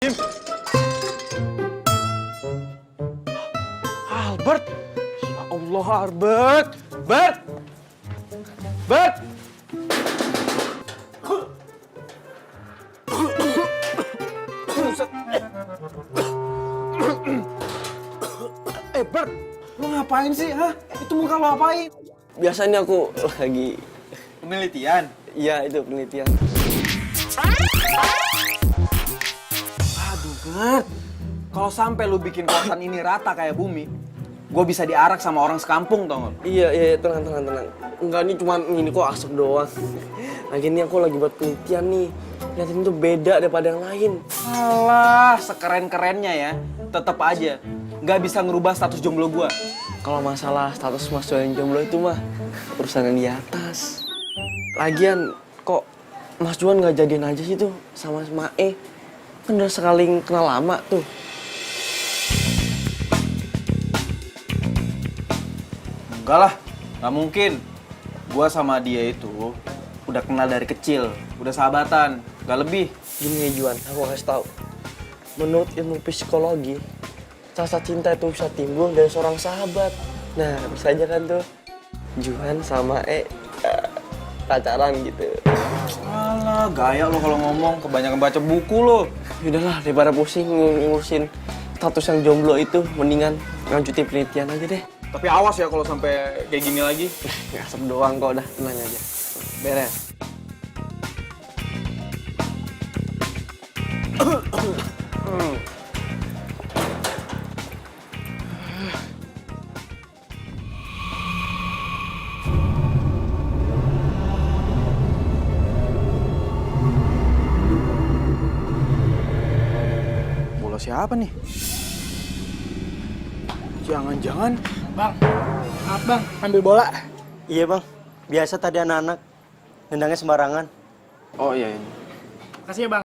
Albert, ya Allah Albert, Bert. Bert, lu ngapain sih, ha? Itu muka lu apain? Biasanya aku lagi... Penelitian? Iya, itu penelitian. Aduh, Bert. Kalau sampai lu bikin kosan ini rata kayak bumi, gue bisa diarak sama orang sekampung, tau gak? Iya, tenang. Enggak, ini cuma ini kok asap doang. Lagi ini aku lagi buat penelitian nih. Lihatin tuh beda daripada yang lain. Alah, sekeren-kerennya ya. Tetep aja, nggak bisa ngerubah status jomblo gue. Kalau masalah status Mas Juan jomblo itu mah urusan yang di atas. Lagian kok Mas Juan nggak jadian aja sih tuh sama Mae? Kan udah sekali kenal lama tuh. Enggak lah, nggak mungkin. Gue sama dia itu udah kenal dari kecil, udah sahabatan, nggak lebih. Gini ya Juan, aku kasih tahu. Menurut ilmu psikologi, rasa cinta itu bisa timbul dari seorang sahabat. Nah, bisa aja kan tuh Juan sama pacaran gitu. Alah, gaya lo kalau ngomong, kebanyakan baca buku lo. Yaudahlah, daripada pusing ngurusin status yang jomblo itu, mendingan lanjutin penelitian aja deh. Tapi awas ya kalau sampai kayak gini lagi. Ngasep doang kok, udah tenang aja. Beres. Bola siapa nih? Jangan-jangan... Bang, maaf bang, ambil bola. Iya bang, biasa tadi anak-anak nendangnya sembarangan. Oh iya. Makasih ya bang.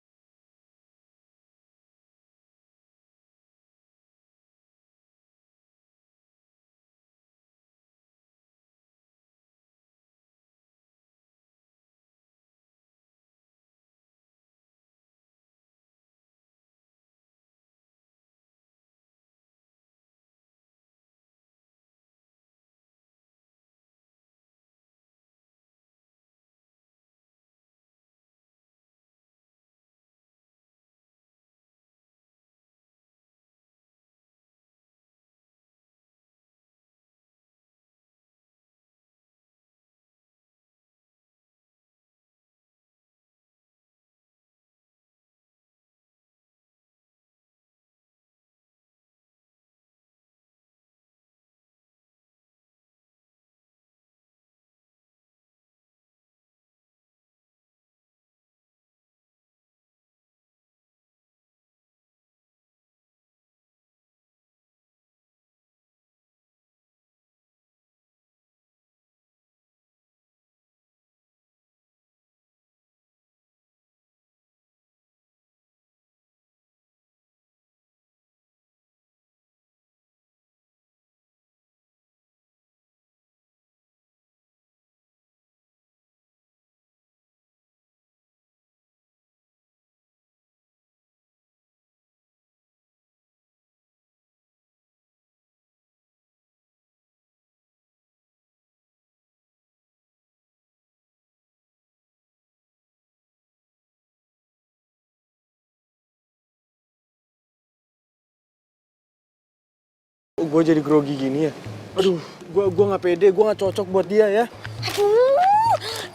Gue jadi grogi gini ya? Aduh, gua nggak pede, gua nggak cocok buat dia ya. Aduh,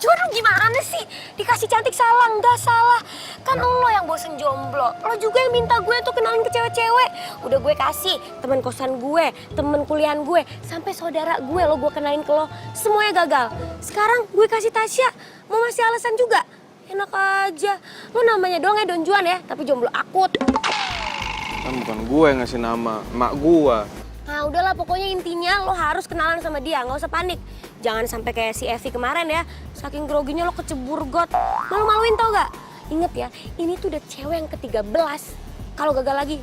Juan lu gimana sih? Dikasih cantik salah, nggak salah. Kan lo yang bosen jomblo. Lo juga yang minta gue tuh kenalin ke cewek-cewek. Udah gue kasih teman kosan gue, teman kuliahan gue, sampai saudara gue lo gue kenalin ke lo. Semuanya gagal. Sekarang gue kasih Tasya, mau masih alasan juga? Enak aja. Lo namanya doang ya Don Juan ya, tapi jomblo akut. Kan bukan gue yang ngasih nama, emak gua. Nah udahlah pokoknya intinya lo harus kenalan sama dia, nggak usah panik. Jangan sampai kayak si Evi kemarin ya, saking groginya lo kecebur got. Malu-maluin tau gak? Ingat ya, ini tuh udah cewek yang ke-13. Kalau gagal lagi,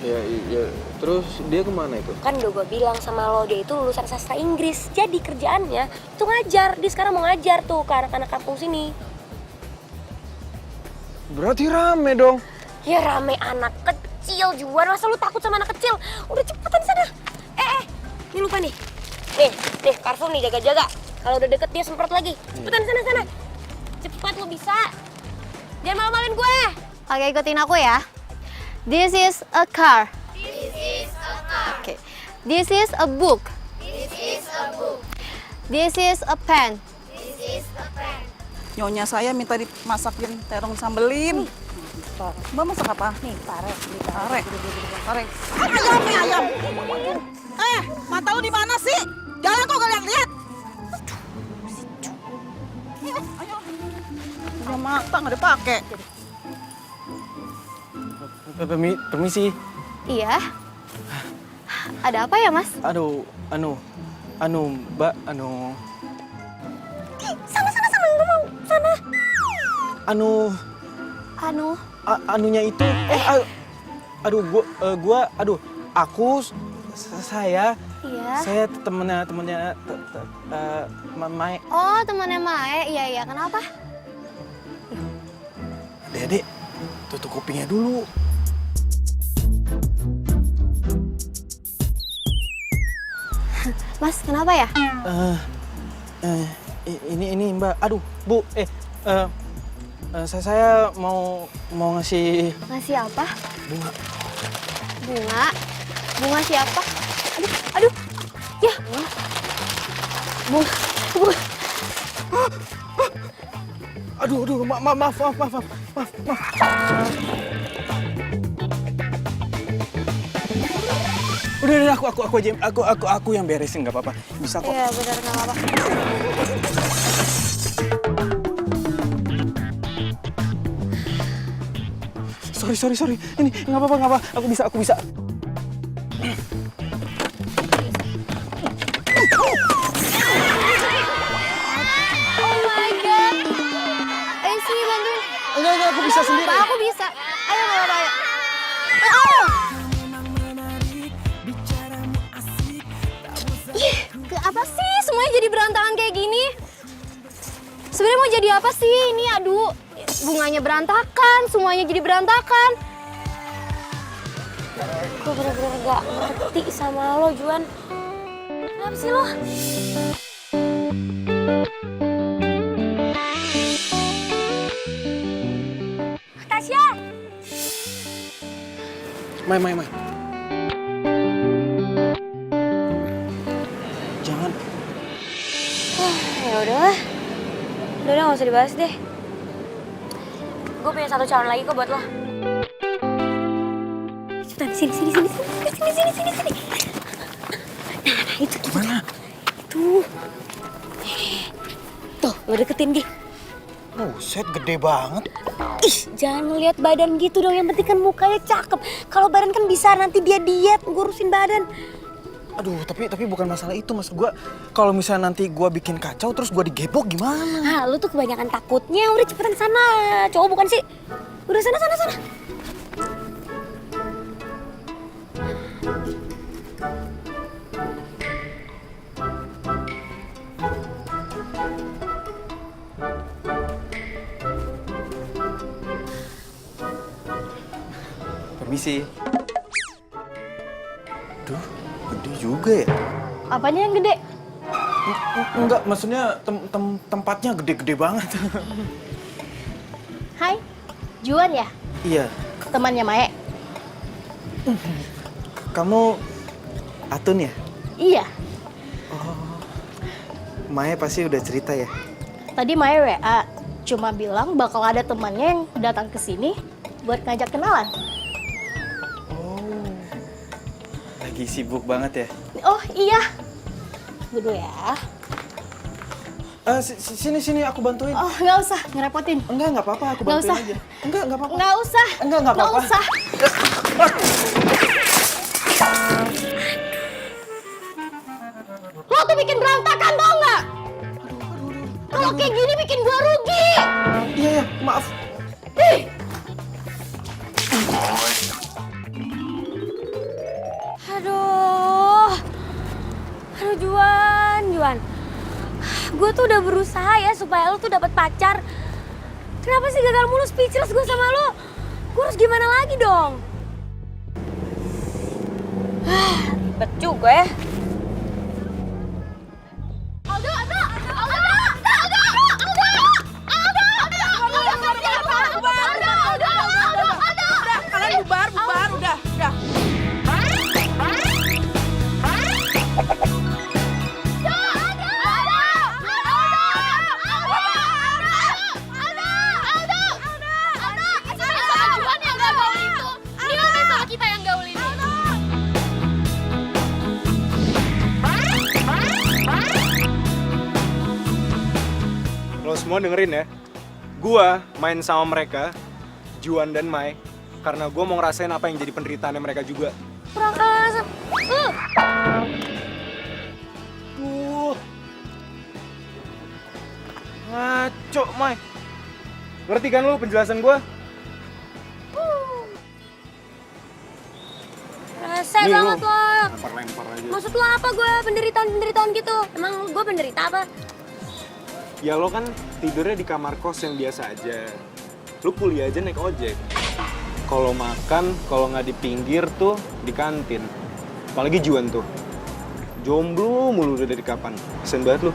Ya, terus dia kemana itu? Kan udah gue bilang sama lo, dia itu lulusan sastra Inggris. Jadi kerjaannya itu ngajar, dia sekarang mau ngajar tuh ke anak-anak kampung sini. Berarti rame dong. Ya rame anak kecil, Juan. Masa lu takut sama anak kecil? Udah cepetan sana. Ini lupa nih. Nih, Carrefour nih, jaga-jaga. Kalau udah deket dia semprot lagi. Cepetan sana. Cepat, lu bisa. Jangan malu-maluin gue. Oke, ikutin aku ya. This is a car. This is a car. Okay. This is a book. This is a book. This is a pen. This is a pen. Nyonya saya minta dimasakin terong sambelin. Mbak masak apa? Nih, pare. Pare. Ayam. Mata lu di mana sih? Jalan kok kalian lihat. Ayo. Udah mata nggak dipakai. Permisi. Iya. Ada apa ya, Mas? Aduh, Mbak, Sana, ngomong. Sana. Anunya itu, saya Iya. temennya, Mae. Oh, temannya Mae. Iya. Kenapa? Dede, tutup kupingnya dulu. Mas, kenapa ya? Ini Mbak, Bu, saya mau ngasih Ngasih apa? bunga. Bunga? Bunga siapa? Aduh. Ya. Bunga. Aduh, maaf. Udah, aku aja, aku yang beresin, nggak apa-apa. Bisa kok. Iya, benar, nggak apa-apa. Sorry. Ini nggak apa-apa. Aku bisa. Oh my God. Ayo sini bantuin. Enggak, aku bisa sendiri. Pak, aku bisa. Ayo, nggak apa-apa, ayo. Oh! Apa sih semuanya jadi berantakan kayak gini? Sebenarnya mau jadi apa sih ini? Aduh, bunganya berantakan, semuanya jadi berantakan. Gue bener-bener gak ngerti sama lo, Juan. Kenapa sih lo? Tasya! Mai. Jangan. Ya udahlah. Udah gak usah dibahas deh. Gue punya satu calon lagi kok buat lo. Cepetan, sini. Nah, itu gimana? Tuh. Tuh, lo deketin Gi. Buset, gede banget. Ih, jangan ngeliat badan gitu dong. Yang penting kan mukanya cakep. Kalau badan kan bisa nanti dia diet ngurusin badan. Aduh, tapi bukan masalah itu, Mas. Kalau misalnya nanti gua bikin kacau terus gua digebok gimana? Ah, lu tuh kebanyakan takutnya. Udah cepetan sana. Cowok bukan sih? Udah sana. Permisi. Duh, gede juga ya? Apanya yang gede? Enggak, maksudnya tempatnya gede-gede banget. Hai, Juan ya? Iya. Temannya Mae? Kamu Atun ya? Iya. Maya pasti udah cerita ya? Tadi Mae WA, cuma bilang bakal ada temannya yang datang ke sini buat ngajak kenalan. Oh, lagi sibuk banget ya? Oh iya. Dulu ya. Sini aku bantuin. Oh nggak usah, ngerepotin. Nggak apa-apa, aku Nggak bantuin usah. aja. Nggak apa-apa. Nggak usah. Nggak apa-apa. Nggak usah. Lo tuh bikin berantakan tau nggak? Kalau kayak gini bikin gua rugi. Iya, maaf. Ih. Aduh Juan. Gue tuh udah berusaha ya supaya lo tuh dapat pacar. Kenapa sih gagal mulu, speechless gue sama lo? Gue harus gimana lagi dong? Ribet juga ya. Kalian bubar, udah. Lo semua dengerin ya, gua main sama mereka, Juan dan Mai, karena gua mau ngerasain apa yang jadi penderitaannya mereka juga. Kurang asap. Ngaco, Mai. Ngerti kan lo penjelasan gua? Rese Nih, banget lo. lo. Lempar aja. Maksud lo apa gue penderitaan gitu? Emang gue penderita apa? Ya lo kan tidurnya di kamar kos yang biasa aja. Lo kuliah aja naik ojek. Kalau makan, kalau nggak di pinggir tuh di kantin. Apalagi Juan tuh. Jomblo mulu udah dari kapan. Kesian banget lo.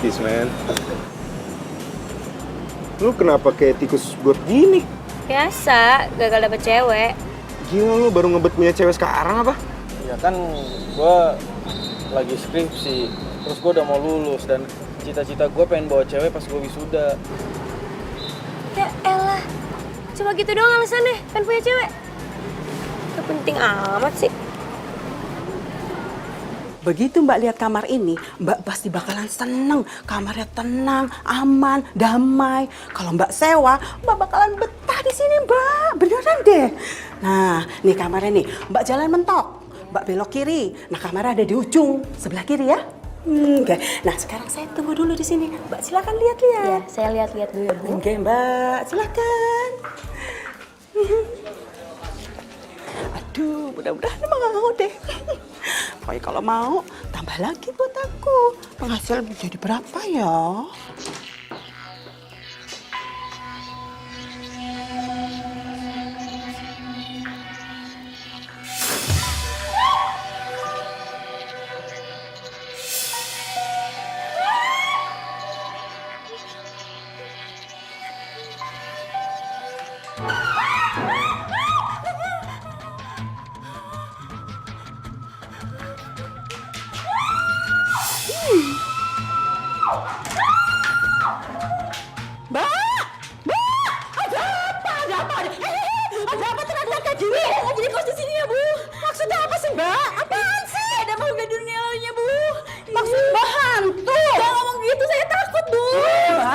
Peace, man. Lu kenapa kayak tikus got gini? Biasa, gagal dapet cewek. Gila lu baru ngebet punya cewek sekarang apa? Ya kan gue lagi skripsi, terus gue udah mau lulus dan cita-cita gue pengen bawa cewek pas gue wisuda. Ya elah, cuma gitu doang alasannya, pengen punya cewek. Gak penting amat sih. Begitu Mbak lihat kamar ini, Mbak pasti bakalan seneng. Kamarnya tenang, aman, damai. Kalau Mbak sewa, Mbak bakalan betah di sini, Mbak. Beneran deh. Nah, nih kamarnya nih. Mbak jalan mentok. Mbak belok kiri. Nah, kamarnya ada di ujung sebelah kiri ya. Oke. Nah, sekarang saya tunggu dulu di sini. Mbak silakan lihat-lihat. Ya, saya lihat-lihat dulu. Oke, Mbak. Silakan. Aduh, mudah-mudahan mau deh. Pokoknya kalau mau, tambah lagi buat aku. Penghasilan jadi berapa ya? Ada apa teriak-teriak kayak gini? Nggak jadi kos di sini ya, Bu. Maksudnya apa sih, Mbak? Apaan sih? Ada makhluk di dunianya, Bu. Maksud Mbak hantu? Jangan ngomong gitu, saya takut, Bu.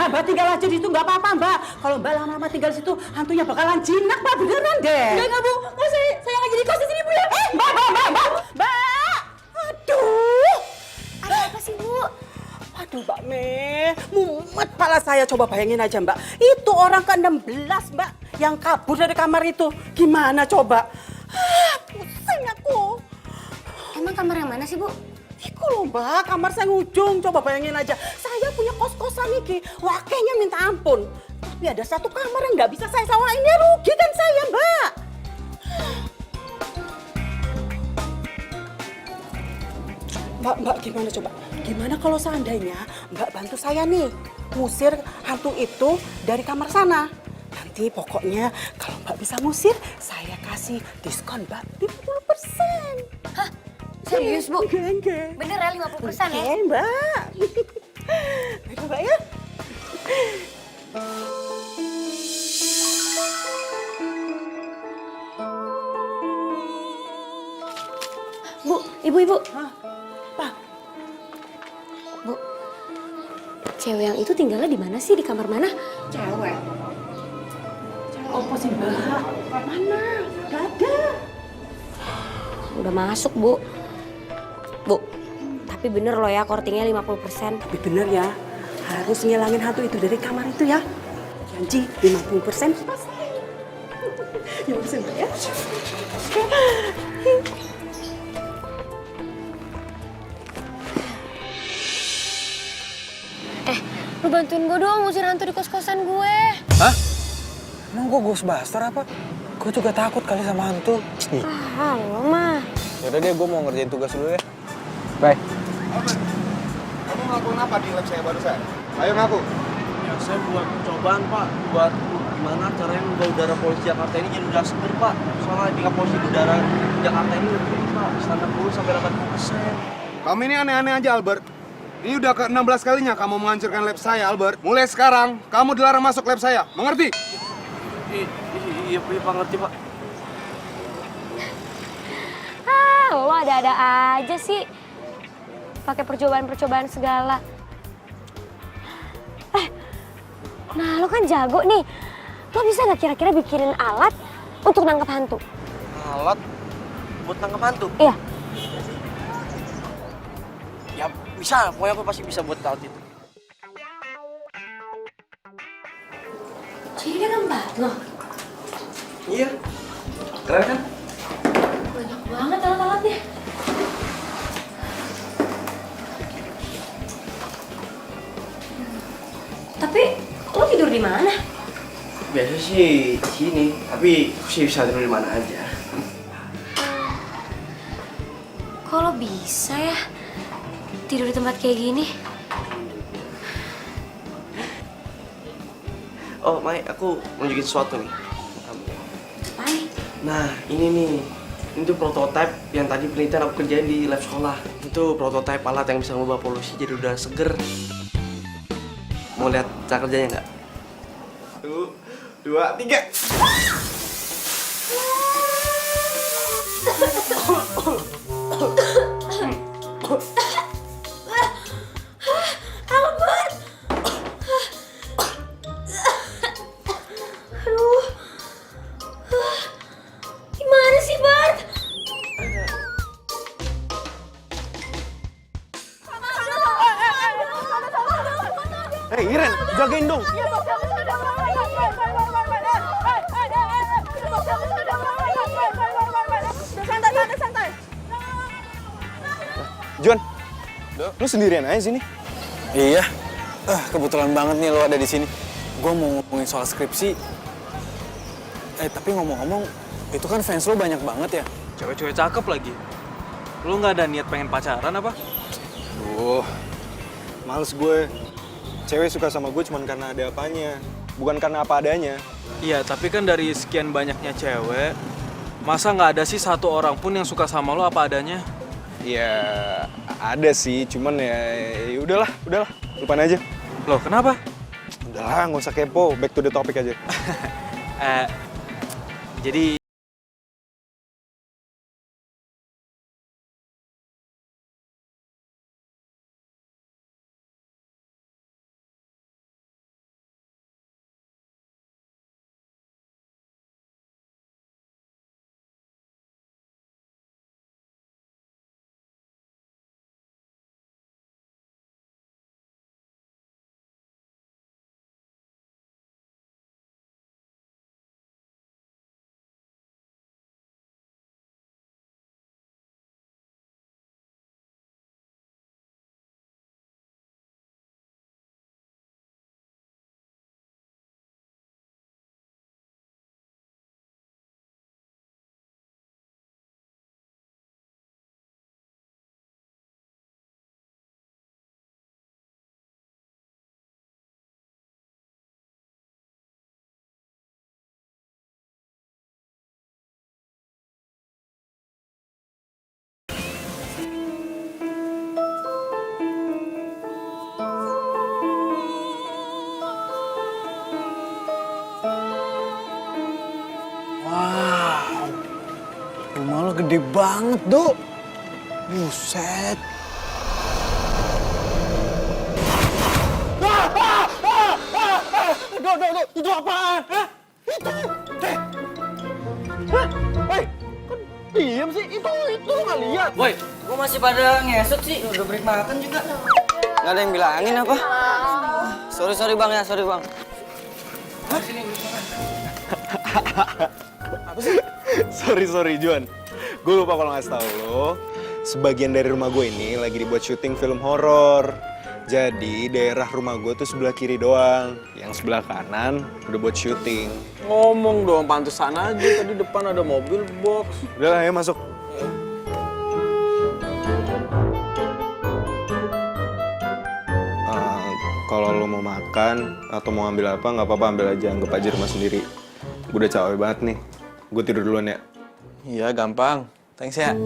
Mbak tinggal aja di situ, nggak apa-apa, Mbak. Kalau Mbak lama-lama tinggal di situ, hantunya bakalan jinak, Mbak. Beneran deh. Enggak, Bu. Nggak, saya nggak jadi kos di sini, Bu ya. Mbak. Aduh. Ada apa sih, Bu? Aduh, Mbak Me, mumet pala saya. Coba bayangin aja, Mbak. Itu orang ke-16, Mbak, yang kabur dari kamar itu. Gimana coba? Pusing aku. Emang kamar yang mana sih, Bu? Iku loh, Mbak, kamar saya ngujung. Coba bayangin aja. Saya punya kos-kosan iki. Wakenya minta ampun. Tapi ada satu kamar yang nggak bisa saya sewain. Ya rugi kan saya, Mbak. Mbak, gimana coba? Gimana kalau seandainya Mbak bantu saya nih ngusir hantu itu dari kamar sana? Nanti pokoknya kalau Mbak bisa ngusir, saya kasih diskon Mbak 50%. Hah? Serius, Bu? Enggak. Bener ya 50% ya? Oke, Mbak. Baik, Mbak ya. Bu, ibu. Pak, Bu, cewek yang itu tinggalnya di mana sih? Di kamar mana? cewek. Cewek apa sih, Mbak? Mana? Gak ada. Udah masuk, Bu. Bu, tapi bener loh ya kortingnya 50%. Tapi bener ya, harus ngilangin hantu itu dari kamar itu ya. Janji 50% pasti. 50% Mbak ya. Lu bantuin gue dong ngusir hantu di kos-kosan gue. Hah? Emang gue Ghostbuster apa? Gue juga takut kali sama hantu. Halo mah. Yaudah deh, gue mau ngerjain tugas dulu ya. Bye. Kamu ngelakuin apa di lab saya barusan? Ayo ngaku. Ya saya buat percobaan Pak, buat gimana caranya membawa udara polusi Jakarta ini jadi udara seger Pak. Soalnya tingkat polusi udara Jakarta ini lebih tinggi Pak, standar 10 sampai 80%. Kamu ini aneh-aneh aja, Albert. Ini udah ke-16 kalinya kamu menghancurkan lab saya, Albert. Mulai sekarang, kamu dilarang masuk lab saya. Mengerti? Iya Pak, ngerti Pak. Lo ada-ada aja sih. Pakai percobaan-percobaan segala. Nah lo kan jago nih. Lo bisa gak kira-kira bikinin alat untuk nangkep hantu? Alat buat nangkep hantu? Iya. Ya bisa, pokoknya aku pasti bisa buat alat itu. Jadi dia ngembat lo? Iya, keren kan? Banyak banget alat-alatnya. Tapi lo tidur di mana? Biasa sih di sini, tapi aku sih bisa tidur di mana aja. Kok lo bisa ya tidur di tempat kayak gini? Oh, Mai, aku mau nunjukin sesuatu nih. Hai. Nah, ini nih. Ini tuh prototipe yang tadi penelitian aku kerjain di lab sekolah. Itu prototipe alat yang bisa mengubah polusi jadi udara seger. Mau lihat cara kerjanya nggak? 1, 2, 3. Albert! Aduh. Gimana sih, Bart? Hei, Iren, jagain dong. Santai. Juan, lu sendirian aja sini? Iya. Kebetulan banget nih lo ada di sini. Gue mau ngomongin soal skripsi. Tapi ngomong-ngomong, itu kan fans lo banyak banget ya? Cewek-cewek cakep lagi. Lu nggak ada niat pengen pacaran apa? Males gue. Cewek suka sama gue cuma karena ada apanya, bukan karena apa adanya. Iya, tapi kan dari sekian banyaknya cewek, masa nggak ada sih satu orang pun yang suka sama lo apa adanya? Ya ada sih, cuman ya udahlah, lupain aja. Loh, kenapa? Udahlah, nggak usah kepo, back to the topic aja. Jadi Rumah lo gede banget, Dok. Buset. Dok, itu apaan? Hah? Itu, Hah? Woi, kan diem sih? Itu lu nggak lihat? Woi, gua masih pada ngesot sih, udah break makan juga. Nggak ada yang bilangin apa? Sorry bang ya, sorry bang. Sorry Juan. Gue lupa kalau ngasih tahu lo. Sebagian dari rumah gue ini lagi dibuat syuting film horor. Jadi daerah rumah gue tuh sebelah kiri doang. Yang sebelah kanan udah buat syuting. Ngomong dong, pantesan aja tadi depan ada mobil box. Udah lah ya masuk. Kalau lo mau makan atau mau ambil apa nggak apa-apa, ambil aja, anggap aja rumah sendiri. Gue udah capek banget nih. Gue tidur duluan ya. Iya, gampang. Thanks ya.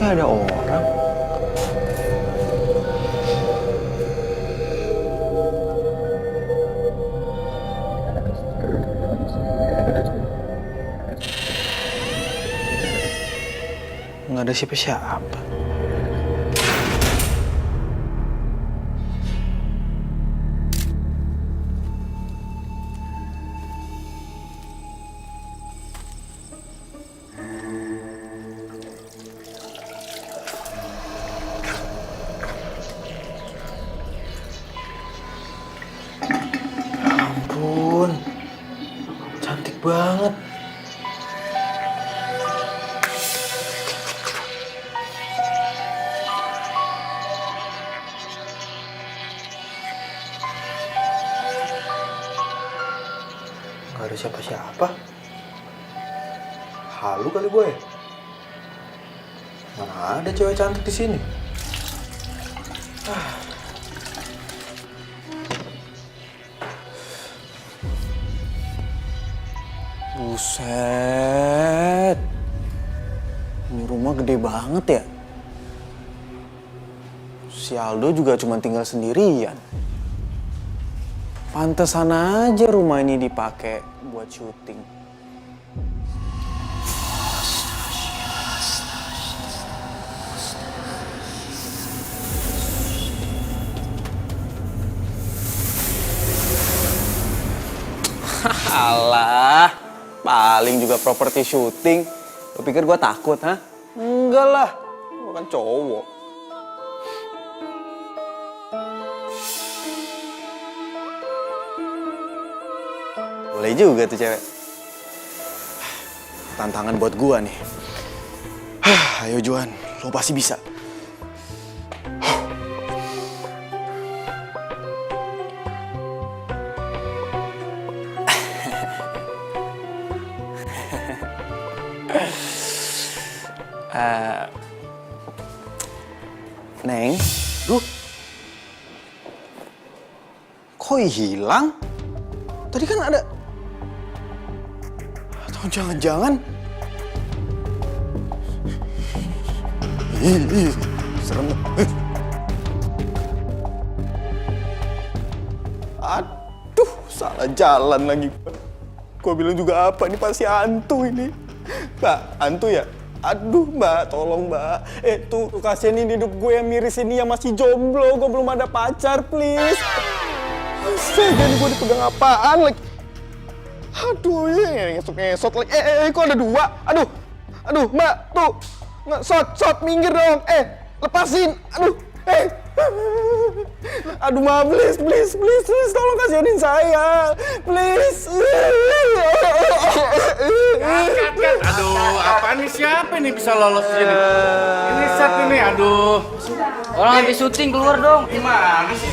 Kayak ada orang. Nggak ada siapa-siapa. Ampun, cantik banget. Gak ada siapa-siapa. Halu kali gue. Mana ada cewek cantik di sini? Buset. Ini rumah gede banget ya. Si Aldo juga cuma tinggal sendirian. Pantesan aja rumah ini dipakai buat syuting. Alah, paling juga properti syuting. Lo pikir gue takut, ha? Enggak lah, gue kan cowok. Boleh juga tuh cewek. Tantangan buat gua nih. Ayo Juan, lo pasti bisa. Neng, kok hilang? Tadi kan ada. Atau jangan-jangan. Serem. Aduh, salah jalan lagi. Gua bilang juga apa, ini pasti hantu ini. Mbak, hantu ya? Aduh mbak, tolong mbak. Tuh kasihan ini hidup gue yang miris ini yang masih jomblo. Gue belum ada pacar, please. Astaga, ini gue dipegang apaan lagi? Aduh, ngesot lagi. Kok ada dua? Aduh, mbak, tuh. Shot, minggir dong. Lepasin. Aduh, mbak, please, tolong kasihanin saya. Please. Kat. Aduh, apaan nih, siapa nih bisa lolos sini? Ini set ini, aduh. Orang habis syuting, keluar dong. Gimana sih?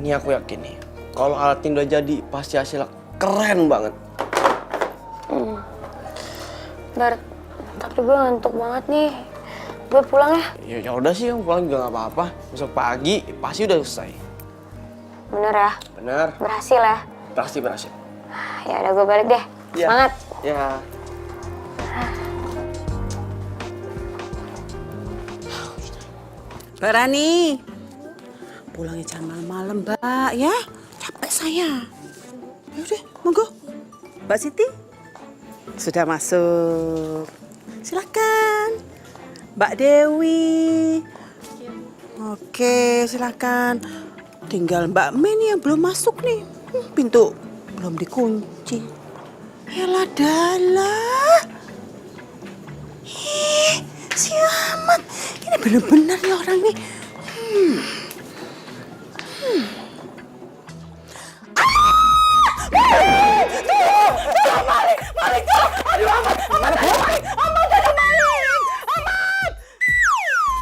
Ini aku yakin nih, kalau alat ini udah jadi, pasti hasilnya keren banget. Dar, tapi gue ngantuk banget nih. Gue pulang ya. Ya udah sih, pulang juga nggak apa-apa. Besok pagi pasti udah selesai. Bener ya? Bener. Berhasil ya? Pasti berhasil. Ya udah gue balik deh. Ya. Semangat. Ya. Mbak Rani, pulangnya jangan malam-malam, Mbak, ya. Capek saya. Yaudah, monggo. Mbak Siti, sudah masuk. Silakan. Mbak Dewi. Oke. Oke, silakan. Tinggal Mbak Mei nih yang belum masuk nih. Pintu belum dikunci. Yalah dalah. Si Ahmad. Ini bener-bener nih orang nih.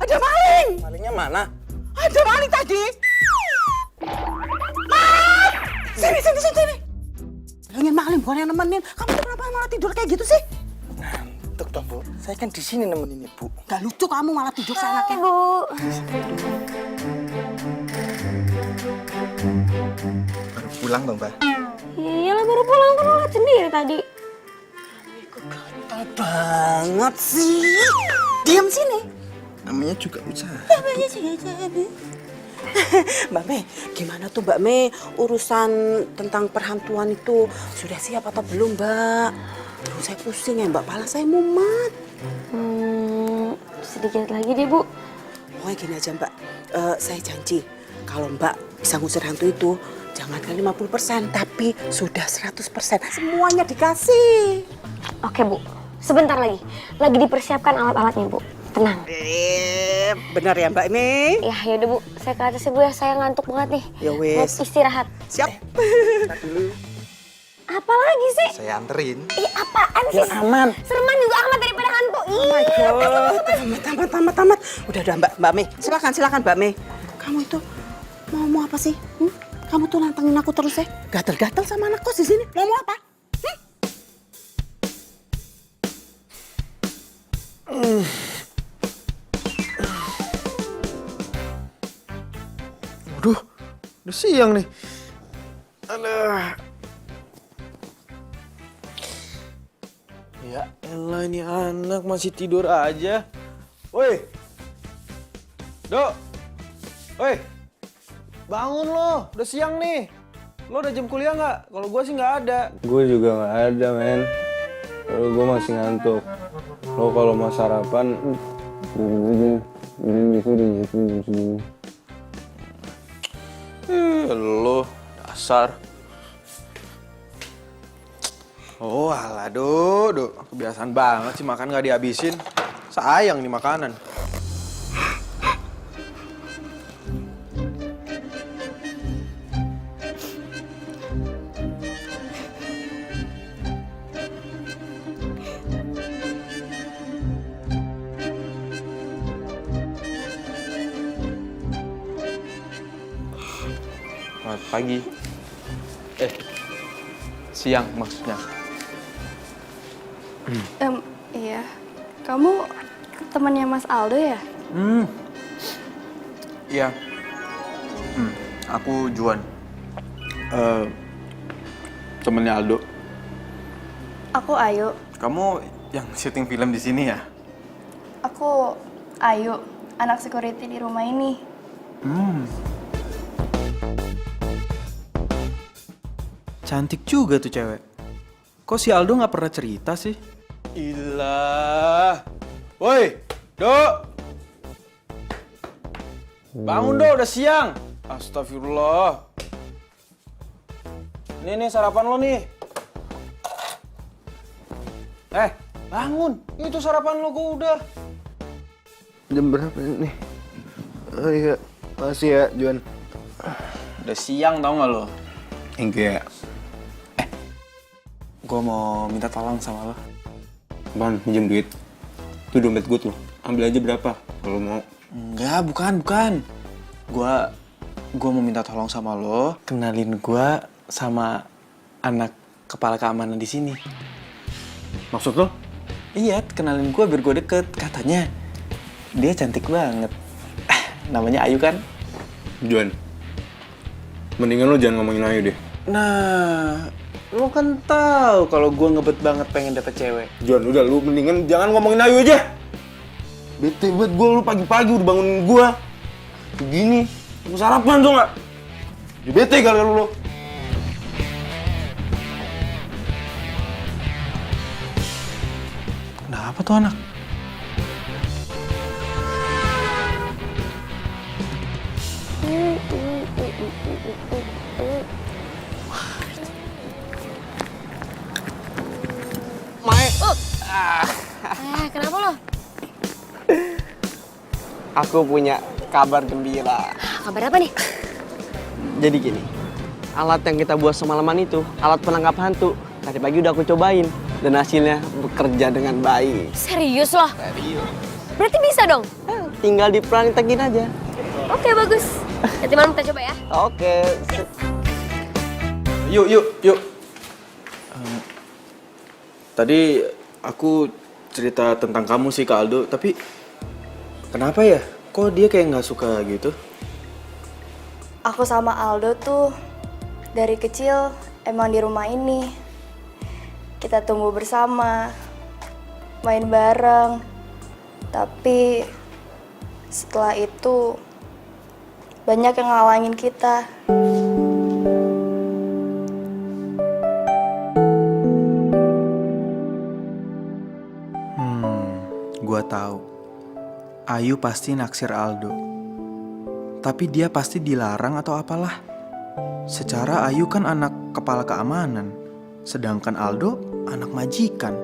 Ada maling! Malingnya mana? Ada maling tadi! Sini! Bilangin maling, bukan yang nemenin. Kamu tuh kenapa malah tidur kayak gitu sih? Ngantuk toh, Bu. Saya kan di sini nemenin Ibu. Gak lucu kamu malah tidur seenaknya. Bu. Baru pulang dong, Mbak. Iya lah baru pulang kan lo liat sendiri tadi. Gatel banget sih. Diam sini. Namanya juga usaha. Mbak Mei, gimana tuh Mbak Mei urusan tentang perhantuan itu? Sudah siap atau belum, Mbak? Aduh, saya pusing ya, Mbak. Pala saya mumet. Sedikit lagi deh, Bu. Pokoknya gini aja, Mbak. Saya janji, kalau Mbak bisa ngusir hantu itu, jangankan 50%, tapi sudah 100%. Semuanya dikasih. Oke, Bu. Sebentar lagi. Lagi dipersiapkan alat-alatnya, Bu. Tenang. Benar ya, Mbak Mei? Ya, yaudah, Bu. Saya ke atas ya, Bu ya. Saya ngantuk banget nih. Ya wes. Mau istirahat. Siap. Apa lagi sih? Saya anterin. Ih, apaan sih? Aman. Sereman juga amat daripada hantu. Tamat. Udah, Mbak Mei. Silakan Mbak Mei. Kamu itu mau apa sih? Kamu tuh nantangin aku terus ya? Gatel-gatel sama anak kos di sini. Mau apa? Waduh, udah siang nih. Aduh. Ya elah, ini anak masih tidur aja. Woi. Dok. Woi. Bangun lo, udah siang nih. Lo udah jam kuliah nggak? Kalau gue sih nggak ada. Gue juga nggak ada, men. Kalau gue masih ngantuk. Lo kalau mau sarapan, Lo dasar. Oh alah, Dok. Kebiasaan banget sih makan nggak dihabisin. Sayang nih makanan. Selamat pagi. Siang maksudnya. Iya. Kamu temannya Mas Aldo ya? Iya. Aku Juan. Temennya Aldo. Aku Ayu. Kamu yang syuting film di sini ya? Aku Ayu, anak security di rumah ini. Cantik juga tuh cewek. Kok si Aldo nggak pernah cerita sih? Ilah. Woi, Dok. Bangun, Dok, udah siang. Astagfirullah. Nih sarapan lo nih. Bangun. Itu sarapan lo gua udah. Jam berapa nih? Oh iya, masih ya, Juan. Udah siang tau nggak lo? Enggak. Gua mau minta tolong sama lo. Bang, minjem duit. Itu dompet gue tuh. Ambil aja berapa kalau mau. Enggak, bukan. Gua mau minta tolong sama lo, kenalin gua sama anak kepala keamanan di sini. Maksud lo? Iya, kenalin gua biar gua deket. Katanya dia cantik banget. Namanya Ayu kan? Juan, mendingan lo jangan ngomongin Ayu deh. Nah, lo kan tahu kalau gua ngebet banget pengen dapet cewek. Juan, udah lu mendingan jangan ngomongin Ayu aja. Bete banget gue, lu pagi-pagi udah bangunin gue. Begini, mau sarapan tuh nggak? Jadi bete kali lu. Kenapa tuh anak? Kenapa lo? Aku punya kabar gembira. Kabar apa nih? Jadi gini, alat yang kita buat semalaman itu, alat penangkap hantu. Tadi pagi udah aku cobain, dan hasilnya bekerja dengan baik. Serius loh? Serius. Berarti bisa dong? Tinggal dipraktekin aja. Oke, bagus. Nanti malam kita coba ya. Oke. Yuk. Tadi aku cerita tentang kamu sih ke Aldo, tapi kenapa ya? Kok dia kayak nggak suka gitu? Aku sama Aldo tuh dari kecil emang di rumah ini. Kita tumbuh bersama, main bareng. Tapi setelah itu banyak yang ngalangin kita. Gua tahu. Ayu pasti naksir Aldo. Tapi dia pasti dilarang atau apalah. Secara Ayu kan anak kepala keamanan, sedangkan Aldo anak majikan.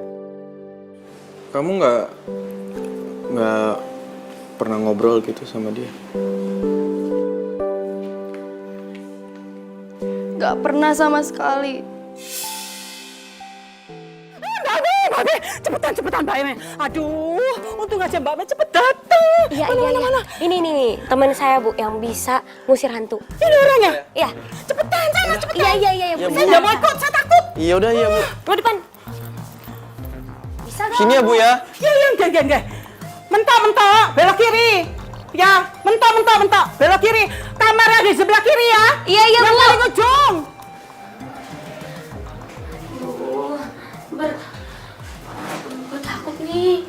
Kamu nggak pernah ngobrol gitu sama dia? Gak pernah sama sekali. Cepetan Mbak Eme. Aduh, untung aja Mbak Eme cepet dateng. Iya. Ini nih, teman saya Bu yang bisa ngusir hantu. Ini orangnya? Iya. Cepetan, sana cepetan. Iya, Bu. Saya nggak mau ikut, saya takut. Iya udah ya Bu. Lu depan. Bisa gak? Sini ya Bu ya. Iya, enggak. Mentok, belok kiri. Ya, mentok, belok kiri. Kamarnya di sebelah kiri ya. Iya, Bu. Yang paling ujung. Gue takut nih.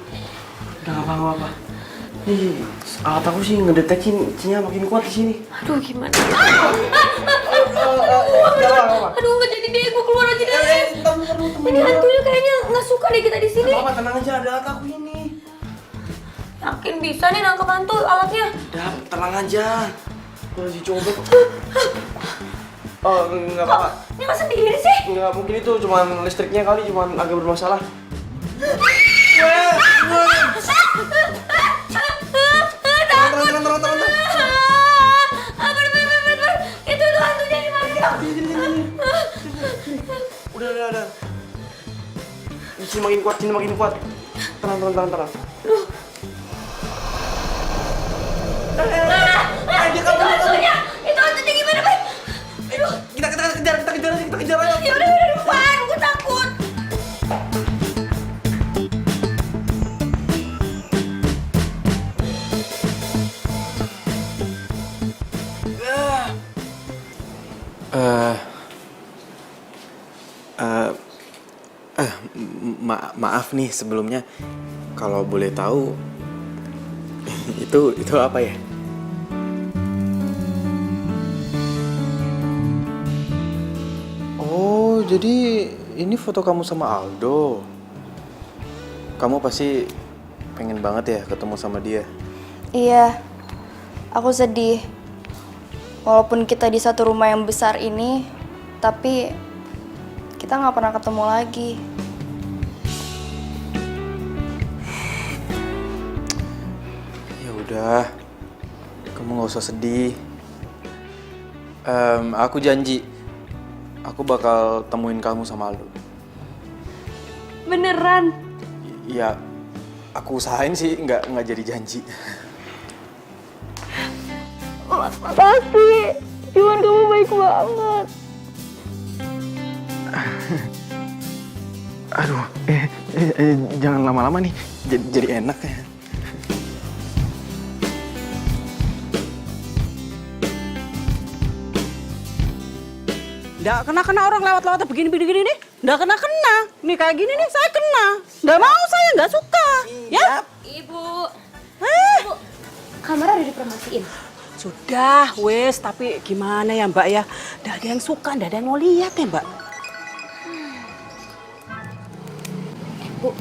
Udah nggak apa-apa. Nih, alat aku sih ngedeteksinya makin kuat di sini. Aduh, gimana? Aduh, nggak jadi deh. Gue keluar aja deh. Ini hantunya kayaknya nggak suka deh kita di sini. Apa tenang aja, ada alat aku ini. Yakin bisa nih nangkep hantu alatnya? Udah, tenang aja. Gue lagi coba kok. Oh, nggak apa-apa. Nyala sendiri sih? Nggak mungkin itu, cuman listriknya kali, cuman agak bermasalah. Itu tuh hantunya di mana? Udah. Sini makin kuat. Tenang. Itu hantunya gimana, Bay? Kita kejar aja. Ya udah depan, gue takut. Maaf nih sebelumnya, kalau boleh tahu itu apa ya? Oh, jadi ini foto kamu sama Aldo. Kamu pasti pengen banget ya ketemu sama dia. Iya, aku sedih. Walaupun kita di satu rumah yang besar ini, tapi kita nggak pernah ketemu lagi. Ya udah, kamu nggak usah sedih. Aku janji, aku bakal temuin kamu sama Aldo. Beneran? Ya, aku usahain sih nggak jadi janji. Makasih, Juan kamu baik banget. Aduh, jangan lama-lama nih, jadi enak ya. Nggak kena orang lewat-lewat begini nih. Nggak kena. Nih kayak gini nih saya kena. Nggak mau, saya nggak suka. Ya? Ibu. Kamar udah dipromosiin. Sudah, wes. Tapi gimana ya Mbak ya? Nggak ada yang suka, nggak ada yang mau lihat ya Mbak. Bu,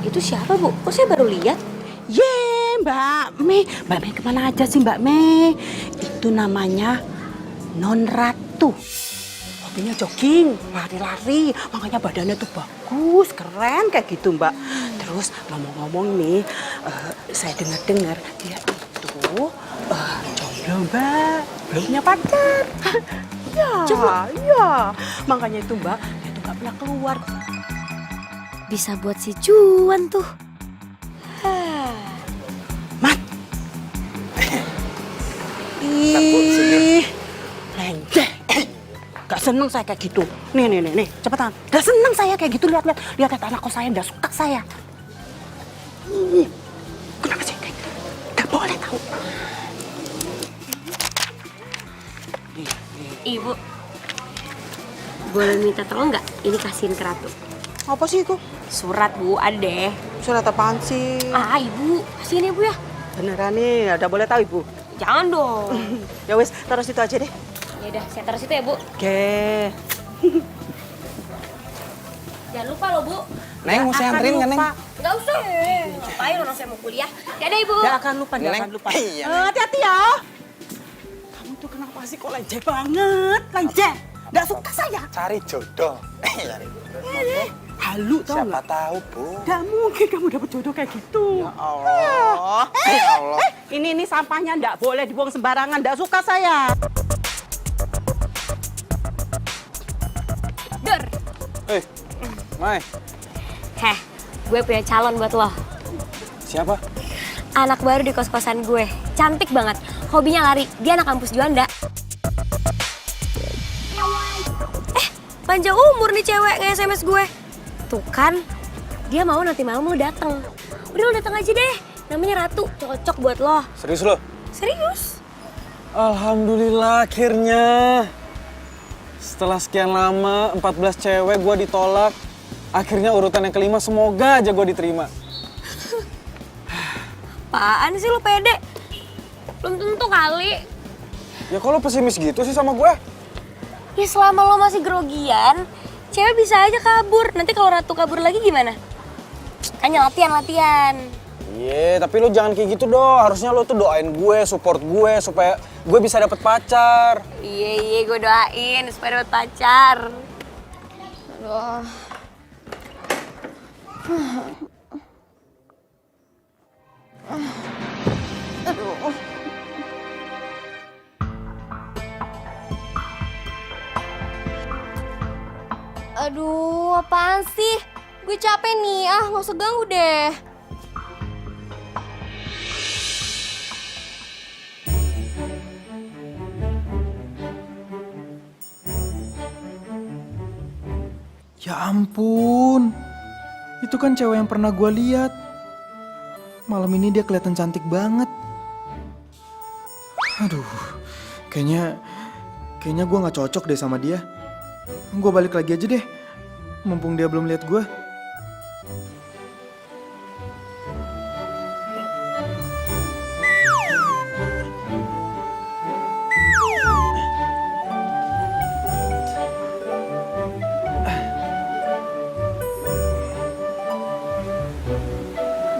itu siapa Bu? Kok saya baru lihat? Mbak Mei. Mbak Mei kemana aja sih Mbak Mei? Itu namanya Non Ratu. hobinya jogging, lari-lari. Makanya badannya tuh bagus, keren kayak gitu Mbak. Terus ngomong-ngomong nih, saya dengar-dengar dia itu jomblo Mbak, belum punya pacar. Ya, makanya itu Mbak, dia tuh gak pernah keluar. Bisa buat si Juan tuh. Mat. Ih, lenjeh. Gak seneng saya kayak gitu. Nih, cepetan. Gak seneng saya kayak gitu, lihat anak kos saya, gak suka saya. Kenapa sih kayak gitu? Gak boleh tahu. Ibu, boleh minta tolong nggak? Ini kasihin ke Ratu. Apa sih itu? Surat Bu, ada deh. Surat apaan sih? Ibu, kasihin Ibu ya. Beneran nih, udah boleh tahu Ibu? Jangan dong. Ya wes, taruh situ aja deh. Ya udah, saya taruh situ ya Bu. Oke. Jangan lupa loh Bu. Neng, mau saya anterin nggak Neng? Nggak usah. Ngapain orang saya mau kuliah? Dadah Ibu. Gak akan lupa. Hati-hati ya. Kamu tuh kenapa sih kok lenjeh banget? Lenjeh. Gak suka saya. Cari jodoh. Halu tau Siapa nggak? tahu, Bu. Gak mungkin kamu dapet jodoh kayak gitu. Ya Allah. Ya Allah. Ini sampahnya nggak boleh dibuang sembarangan. Nggak suka saya. Dur. Mai. Heh, gue punya calon buat lo. Siapa? Anak baru di kos-kosan gue. Cantik banget. Hobinya lari. Dia anak kampus Juanda. Panjang umur nih cewek nge-SMS gue. Tuh kan, dia mau nanti malam lo dateng. Udah lo dateng aja deh. Namanya Ratu, cocok buat lo. Serius lo? Serius? Alhamdulillah akhirnya. Setelah sekian lama, 14 cewek gue ditolak. Akhirnya urutan yang kelima, semoga aja gue diterima. Apaan sih lo pede? Belum tentu kali. Ya kok lo pesimis gitu sih sama gue? Ya selama lo masih grogian, cewek bisa aja kabur. Nanti kalau Ratu kabur lagi gimana? Kan latihan. Iya, tapi lo jangan kayak gitu dong. Harusnya lo tuh doain gue, support gue, supaya gue bisa dapet pacar. Iya, gue doain supaya dapet pacar. Aduh. Aduh. Aduh, apaan sih? Gue capek nih, nggak usah ganggu deh. Ya ampun, itu kan cewek yang pernah gue lihat. Malam ini dia kelihatan cantik banget. Aduh, kayaknya gue nggak cocok deh sama dia. Gue balik lagi aja deh, mumpung dia belum lihat gue.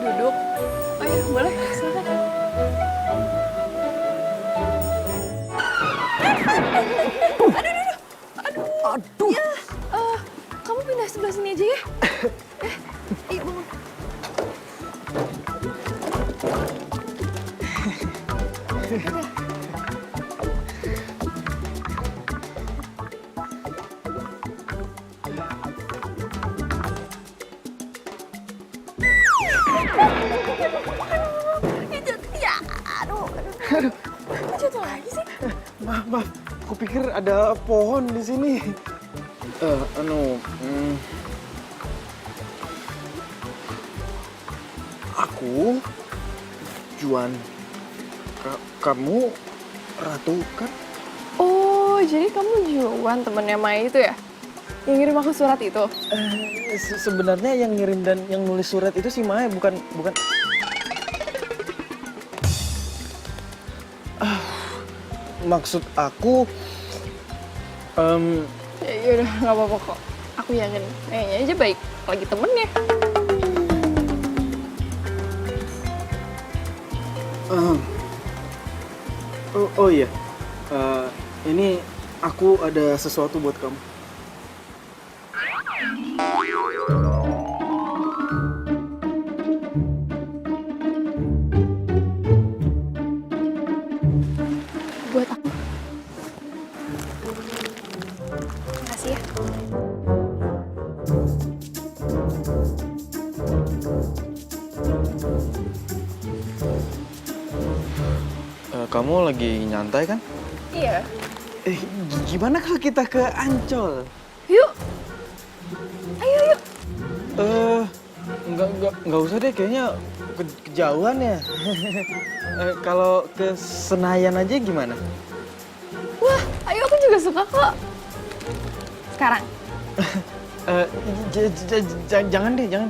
Duduk. Oh iya, boleh. Silakan. Aduh. Ya, kamu pindah sebelah sini aja ya. Ibu. Aduh. Jatuh lagi sih. Maaf. Kupikir ada pohon di sini. Aku, Juan, kamu Ratu kan? Oh, jadi kamu Juan temennya Maya itu ya? Yang ngirim aku surat itu? Sebenarnya yang ngirim dan yang nulis surat itu si Maya, bukan. Maksud aku, Ya udah, nggak apa-apa kok. Aku yakin, kayaknya aja baik lagi temennya. Oh iya, ini Aku ada sesuatu buat kamu. Buat aku. Makasih ya. Kamu lagi nyantai kan? Iya. Gimana kalau kita ke Ancol? Yuk. Ayo yuk. Nggak usah deh, kayaknya kejauhan ya. Kalau ke Senayan aja gimana? Wah, ayo aku juga suka kok. Sekarang. Jangan deh, jangan.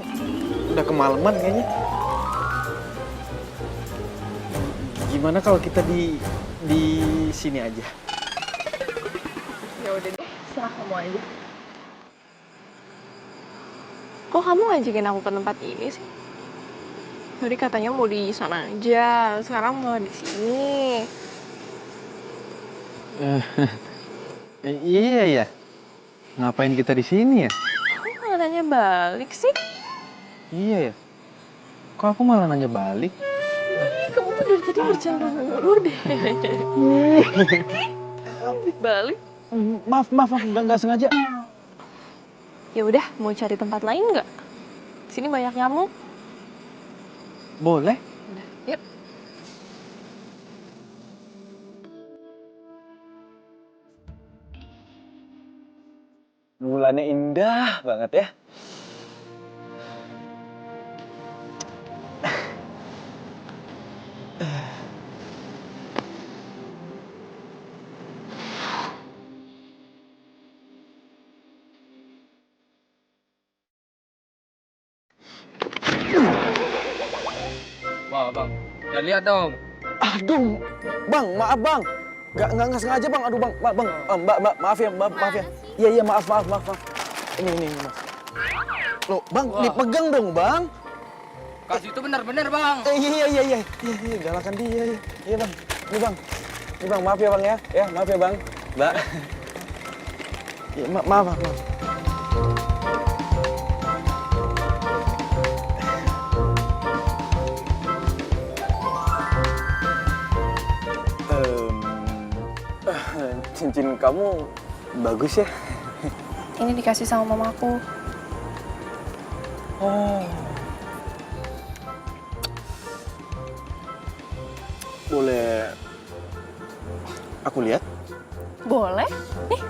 Udah kemalaman kayaknya. Gimana kalau kita di sini aja? Ya udah deh, serah kamu aja. Kok kamu ngajakin aku ke tempat ini sih? Tadi katanya mau di sana aja, sekarang mau di sini. Iya ya. Ngapain kita di sini ya? Aku malah nanya balik sih. Iya ya. Kok aku malah nanya balik? Kamu tuh dari tadi bercanda mulu deh. Balik. Maaf, nggak sengaja. Ya udah, mau cari tempat lain nggak? Sini banyak nyamuk. Boleh. Yuk. Bulannya indah banget ya. Wah, Bang. Ya lihat dong. Aduh, Bang, maaf Bang. Nggak sengaja Bang. Aduh Bang, Bang. Mbak, maaf ya, maaf ya. Iya, maaf. Ini Mas. Loh, Bang, dipegang dong, Bang. Kasih itu benar-benar, Bang. Iya, galakan dia. Iya, Bang. Ini Bang, maaf ya Bang ya. Ya, maaf ya Bang. Mbak. Ya, maaf. Cincin kamu bagus ya. Ini dikasih sama mamaku. Oh. Boleh aku lihat? Boleh? Nih.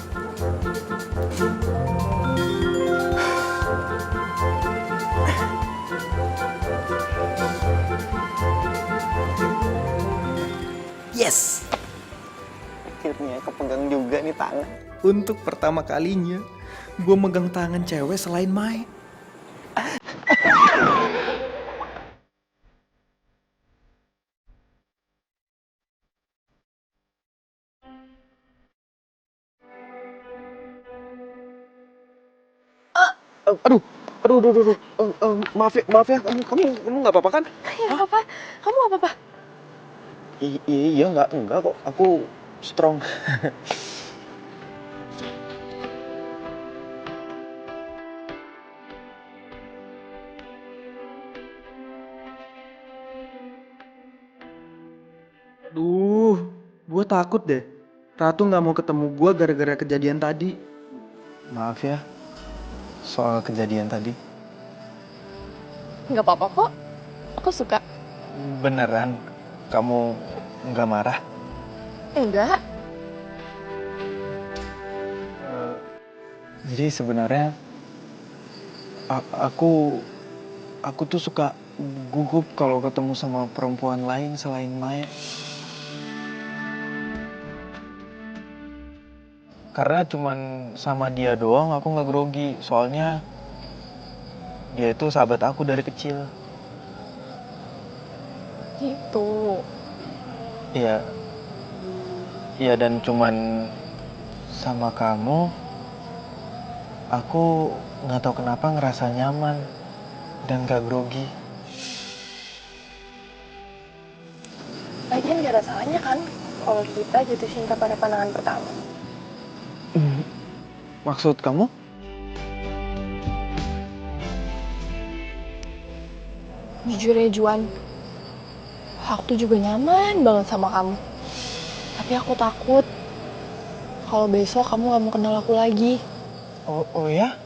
Yes. Akhirnya kepegang juga nih tangan. Untuk pertama kalinya, gue megang tangan cewek selain Mai. Aduh. Maaf ya, kamu nggak apa-apa kan? Ya apa? Kamu nggak apa-apa? Iya, enggak kok. Aku strong. Duh, gue takut deh. Ratu nggak mau ketemu gue gara-gara kejadian tadi. Maaf ya, soal kejadian tadi. Nggak apa-apa kok. Aku suka. Beneran, kamu nggak marah? Enggak. Jadi sebenarnya aku tuh suka gugup kalau ketemu sama perempuan lain selain Maya. Karena cuman sama dia doang aku nggak grogi. Soalnya dia itu sahabat aku dari kecil. Gitu. Iya, dan cuman sama kamu aku nggak tahu kenapa ngerasa nyaman dan gak grogi. Lagian gak ada salahnya kan kalau kita jatuh cinta pada pandangan pertama. Maksud kamu? Jujur ya Juan, aku tuh juga nyaman banget sama kamu. Tapi aku takut kalau besok kamu gak mau kenal aku lagi. Oh ya?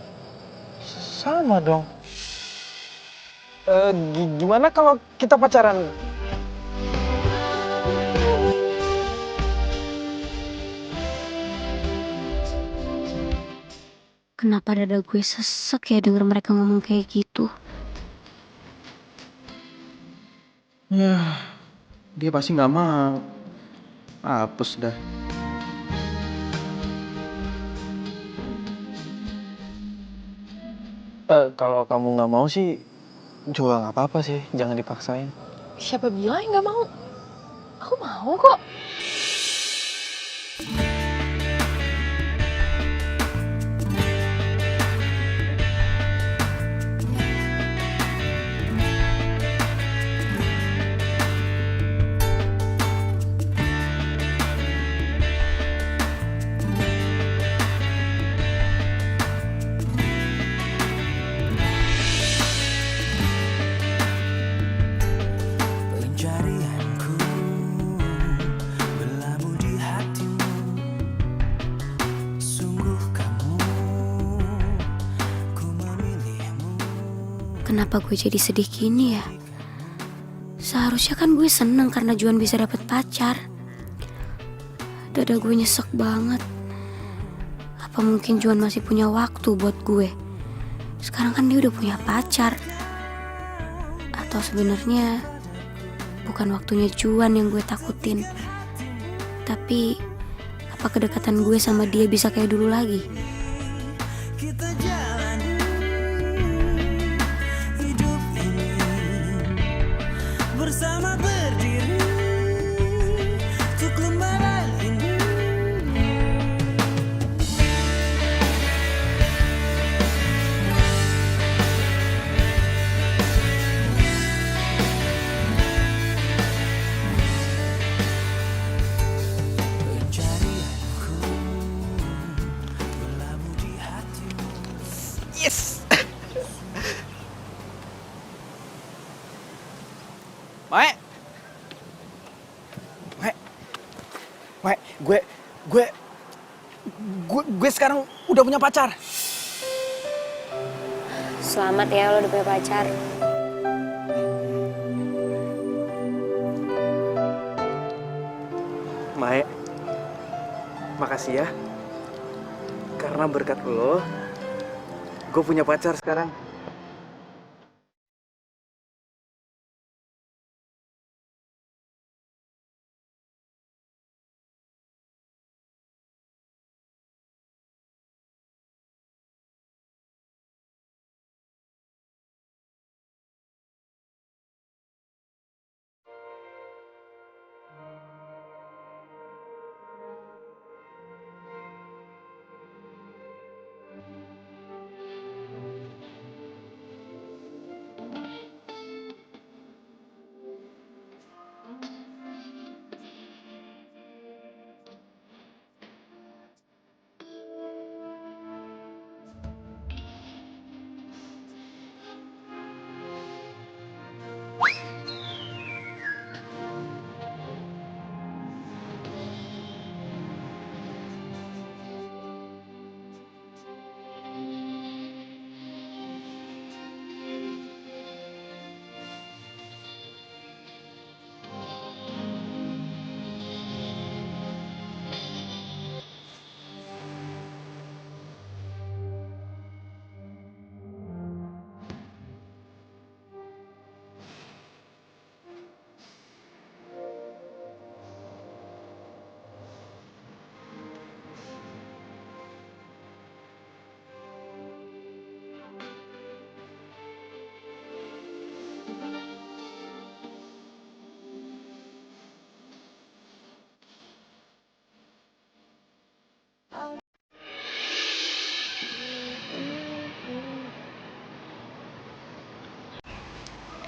Sama dong. Gimana kalau kita pacaran? Kenapa dada gue sesek ya denger mereka ngomong kayak gitu? Ya, dia pasti nggak mau. Hapus dah. Kalau kamu nggak mau sih, juga nggak apa-apa sih. Jangan dipaksain. Siapa bilang yang gak mau? Aku mau kok. Kenapa gue jadi sedih gini ya? Seharusnya kan gue seneng karena Juan bisa dapet pacar. Dada gue nyesek banget. Apa mungkin Juan masih punya waktu buat gue? Sekarang kan dia udah punya pacar. Atau sebenarnya bukan waktunya Juan yang gue takutin. Tapi apa kedekatan gue sama dia bisa kayak dulu lagi? Bersama berdiri untuk lembaran ini. Pencarianku berlabuh di hatimu. Yes! Mae, gue sekarang udah punya pacar. Selamat ya lo udah punya pacar. Mae, makasih ya. Karena berkat lo, gue punya pacar sekarang.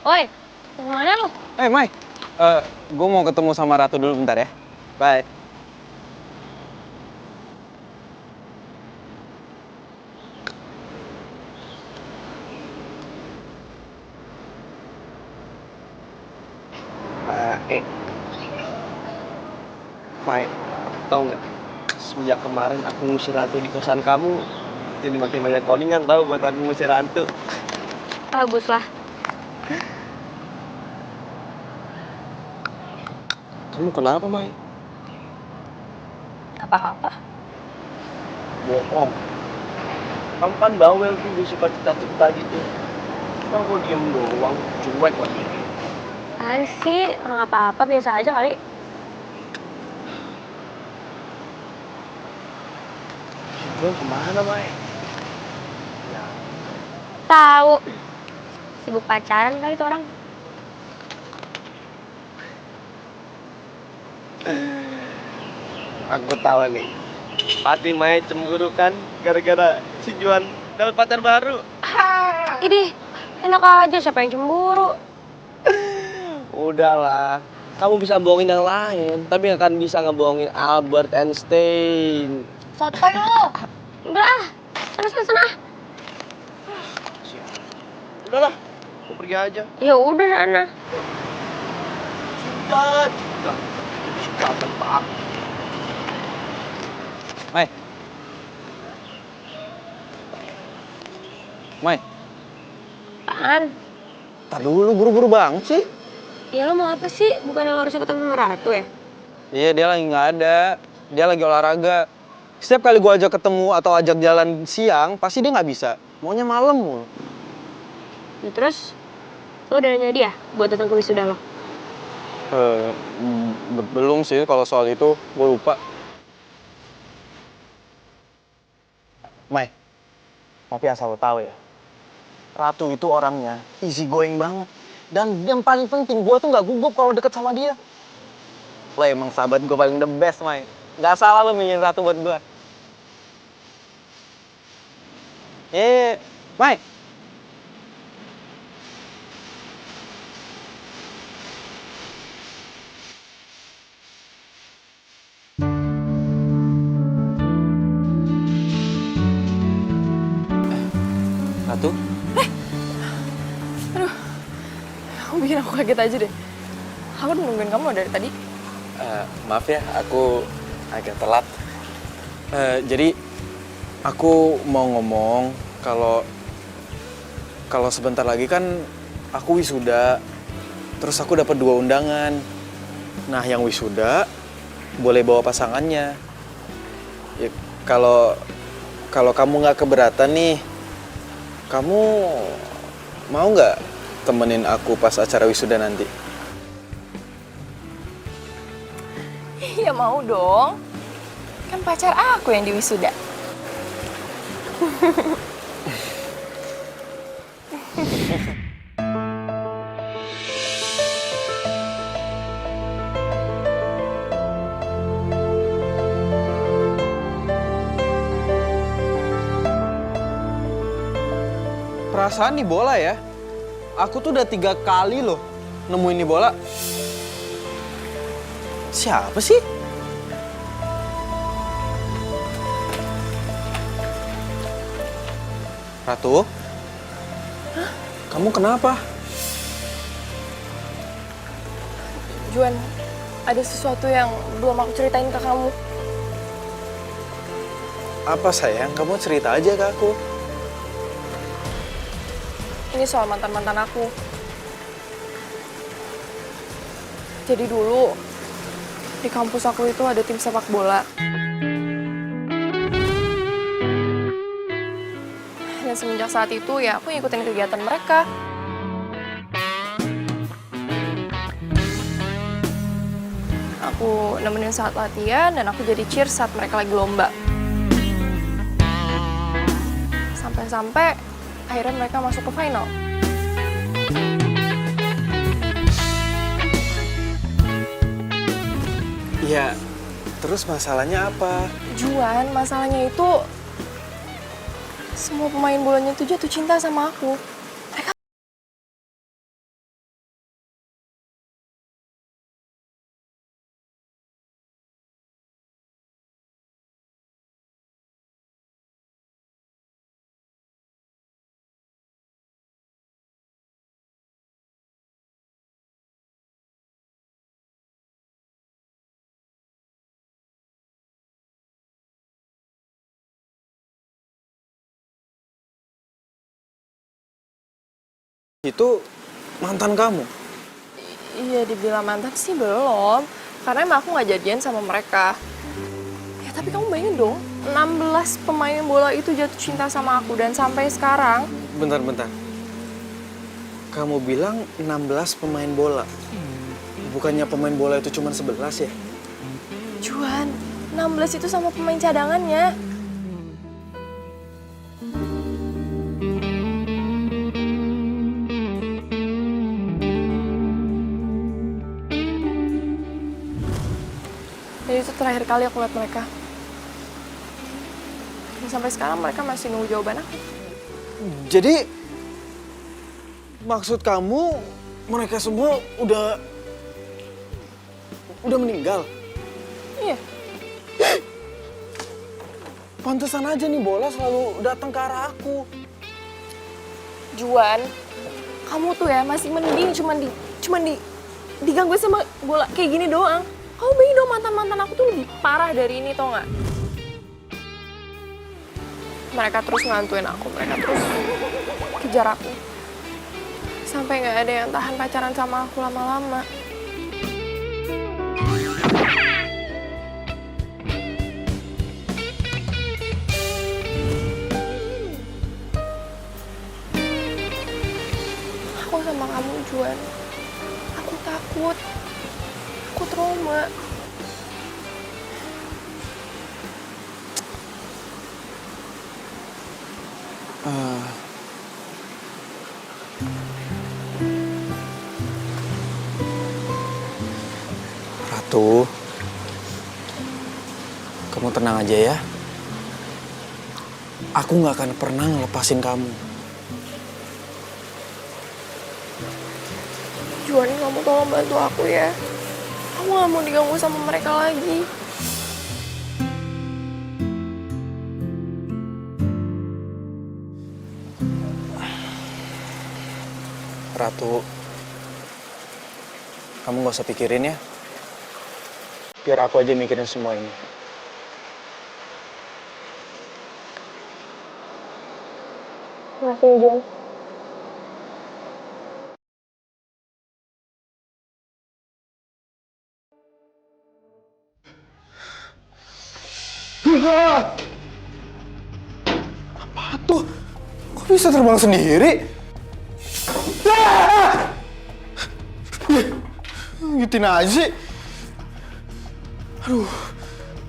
Oi, kemana lu? Mai, gue mau ketemu sama Ratu dulu bentar ya. Bye. Mai, tau nggak? Sejak kemarin aku ngusir Ratu di kosan kamu, jadi makin banyak codingan tahu buat aku ngusir Ratu. Bagus lah. Kamu kenapa, Mai? Apa-apa. Bohong. Kamu kan bawel tuh, dia suka cerita-cerita gitu. Cuma aku diem doang, cuek lagi. Apaan sih? Orang apa-apa, biasa aja kali. Gue kemana, Mai? Tahu. Sibuk pacaran kali tuh orang. Aku tahu nih. Pasti Mai cemburu kan gara-gara si Juan dapat pacar baru. Ini enak aja, siapa yang cemburu? Udahlah, kamu bisa bohongin yang lain, tapi nggak akan bisa ngebohongin Albert Einstein. Sotoy lo. Udah ah. Sana. Udahlah, aku pergi aja. Ya udah sana. Cepat. Cepat, Pak. Mai. Mai. Apaan? Tar dulu, buru-buru banget sih. Ya lo mau apa sih? Bukannya lo harusnya ketemu sama Ratu ya? Iya, dia lagi nggak ada. Dia lagi olahraga. Setiap kali gua ajak ketemu atau ajak jalan siang, pasti dia nggak bisa. Maunya malam mulu. Ya, terus lo udah nanya dia buat datang ke wisuda lo? Belum sih kalau soal itu, gua lupa. Mai, tapi asal lo tahu ya, Ratu itu orangnya easy going banget. Dan yang paling penting, gue tuh gak gugup kalau deket sama dia. Lo emang sahabat gue paling the best, Mai. Gak salah lo milih Ratu buat gue. Mai. Ratu? Kamu bikin aku kaget aja deh. Aku udah nungguin kamu dari tadi. Maaf ya, aku agak telat. Jadi aku mau ngomong kalau sebentar lagi kan aku wisuda, terus aku dapat 2 undangan. Nah, yang wisuda boleh bawa pasangannya. Ya, kalau kamu nggak keberatan nih, kamu mau nggak temenin aku pas acara wisuda nanti? Iya mau dong. Kan pacar aku yang di wisuda. Perasaan nih bola ya. Aku tuh udah 3 kali loh nemuin nih bola. Siapa sih? Ratu? Hah? Kamu kenapa? Juan, ada sesuatu yang belum aku ceritain ke kamu. Apa sayang? Kamu cerita aja ke aku. Ini soal mantan-mantan aku. Jadi dulu, di kampus aku itu ada tim sepak bola. Dan semenjak saat itu ya aku ngikutin kegiatan mereka. Aku nemenin saat latihan dan aku jadi cheer saat mereka lagi lomba. Sampai-sampai akhirnya mereka masuk ke final. Iya, terus masalahnya apa? Juan, masalahnya itu semua pemain bolanya itu jatuh cinta sama aku. Itu mantan kamu? Iya, dibilang mantan sih belum. Karena emang aku nggak jadian sama mereka. Ya tapi kamu bayangin dong, 16 pemain bola itu jatuh cinta sama aku. Dan sampai sekarang... Bentar. Kamu bilang 16 pemain bola. Bukannya pemain bola itu cuma 11 ya? Juan, 16 itu sama pemain cadangannya. Dan itu terakhir kali aku lihat mereka. Dan sampai sekarang mereka masih nunggu jawaban aku. Jadi maksud kamu mereka semua udah meninggal? Iya. Pantesan aja nih bola selalu datang ke arah aku. Juan, kamu tuh ya masih mending cuman diganggu sama bola kayak gini doang. Kamu bayangin dong mantan-mantan aku tuh lebih parah dari ini, tau nggak? Mereka terus ngantuin aku, mereka terus kejar aku. Sampai nggak ada yang tahan pacaran sama aku lama-lama. Aku sama kamu, Juan. Aku takut. Aku trauma. Ratu, kamu tenang aja ya. Aku gak akan pernah ngelepasin kamu. Juan, kamu tolong bantu aku ya. Aku gak mau diganggu sama mereka lagi. Ratu, kamu gak usah pikirin ya. Biar aku aja mikirin semua ini. Makasih, Juan. Apa tuh? Kok bisa terbang sendiri? Gituin aja sih.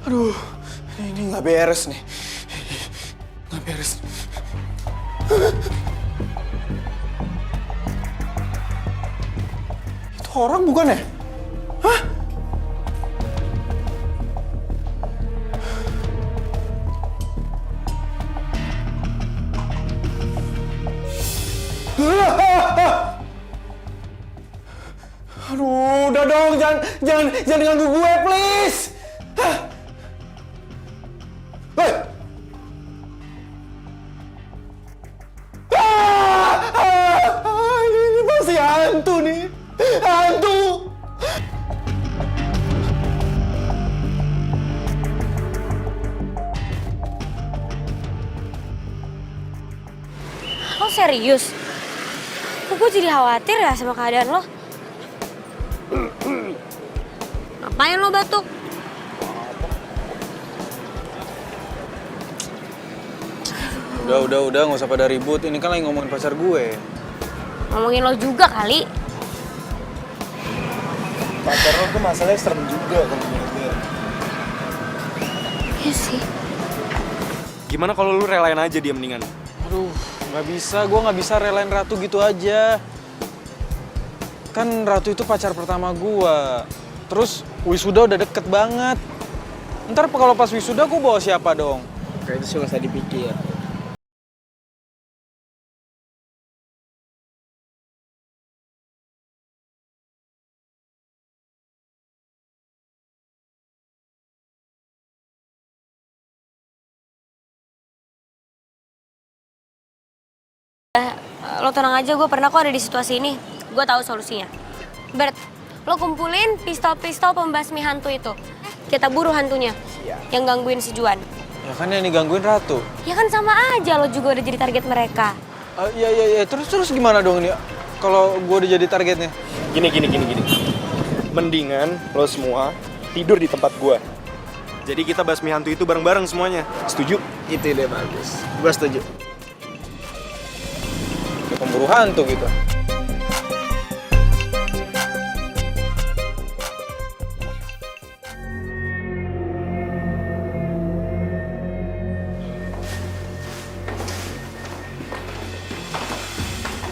Aduh, ini nggak beres nih. Nggak beres. Itu orang bukan ya? Hah? Aduh, udah dong, jangan ganggu gue, please. Hah? Hei! Ini pasti hantu nih, hantu. Lo serius? Kok gue jadi khawatir ya sama keadaan lo? Ngapain lo batuk? Udah, nggak usah pada ribut. Ini kan lagi ngomongin pacar gue. Ngomongin lo juga kali. Pacar lo tuh masalahnya serem juga kalau menurut gue. Iya sih. Gimana kalau lu relain aja dia mendingan? Aduh, nggak bisa. Gue nggak bisa relain Ratu gitu aja. Kan Ratu itu pacar pertama gue. Terus wisuda udah deket banget. Ntar kalau pas wisuda gue bawa siapa dong? Kayak itu sih gak usah dipikir. Lo tenang aja, gue pernah kok ada di situasi ini. Gue tahu solusinya. Bert, lo kumpulin pistol-pistol pembasmi hantu itu. Kita buru hantunya. Yang gangguin si Juan. Ya kan yang digangguin Ratu. Ya kan sama aja, lo juga udah jadi target mereka. Iya. Terus gimana dong ini? kalau gue udah jadi targetnya? Gini. Mendingan lo semua tidur di tempat gua. Jadi kita basmi hantu itu bareng-bareng semuanya. Setuju? Itu ide bagus. Gue setuju. Kayak pemburu hantu gitu.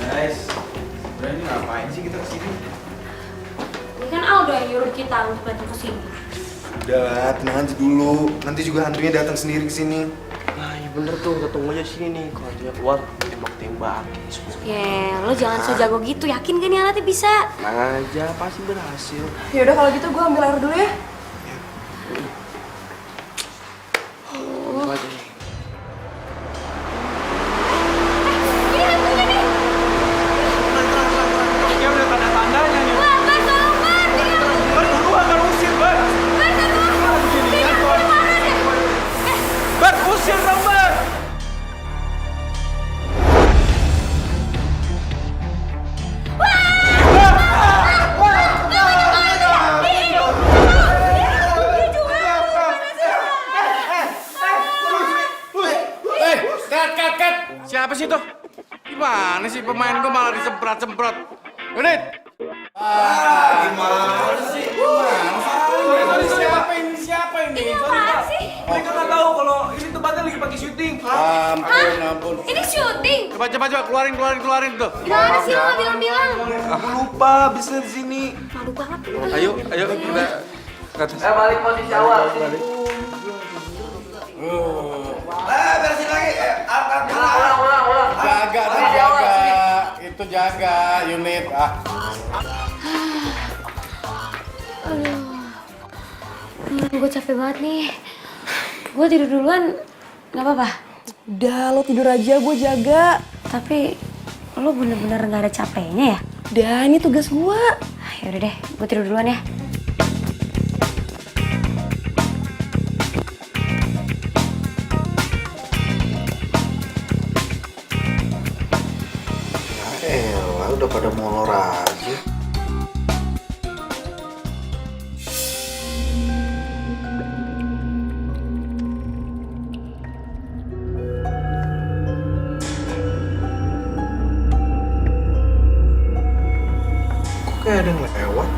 Guys, sebenarnya ini ngapain sih kita kesini? Ini kan Aldo yang nyuruh kita untuk datang ke sini. Udah lah, tenang aja dulu. Nanti juga hantunya datang sendiri ke sini. Nah, ya bener tuh, kita tunggu aja sini nih. Kalau dia keluar, tembak-tembak. Ya, lo jangan so jago gitu. Yakin kan nih nanti bisa? Tenang aja, pasti berhasil. Yaudah kalau gitu gue ambil air dulu ya. Tunggu aja nih. Ini hantunya nih. Ya udah tanda-tandanya nih. Wah, Bar, tolong Bar. Ini hantunya. Bar, dulu akan usir, Bar. Bar, tolong. Ini hantunya mana deh? Bar, usir dong, Bar. Cut. Siapa sih tuh? Gimana sih pemain gue malah disemprot-semprot? Unit! Gimana sih? Siapa ini? Ini apaan sih? Mereka nggak tahu kalau ini tempatnya lagi pakai syuting. Ampun. Ini syuting. Coba, keluarin tuh. Gimana sih lo bilang-bilang? Aku lupa, bisa di sini. Malu banget. Ayo kita ke atas. Balik posisi awal. Beresin lagi. Ulang. Jaga. Itu jaga unit. Gue capek banget nih. Gue tidur duluan, nggak apa-apa. Udah, lo tidur aja, gue jaga. Tapi lo bener-bener nggak ada capeknya ya? Udah, ini tugas gue. Yaudah deh, gue tidur duluan ya. Elah, udah pada molor aja. Kok kayak ada yang lewat?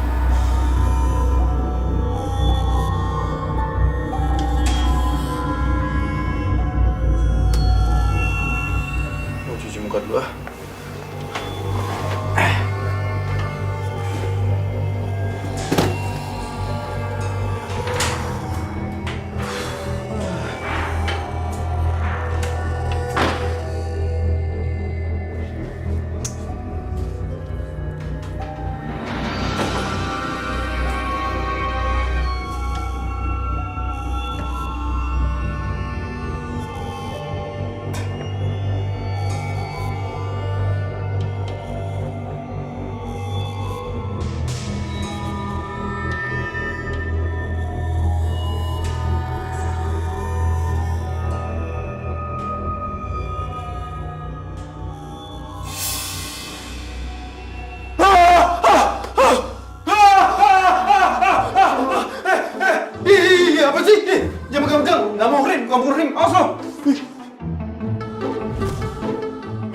Mau cuci muka dulu ah.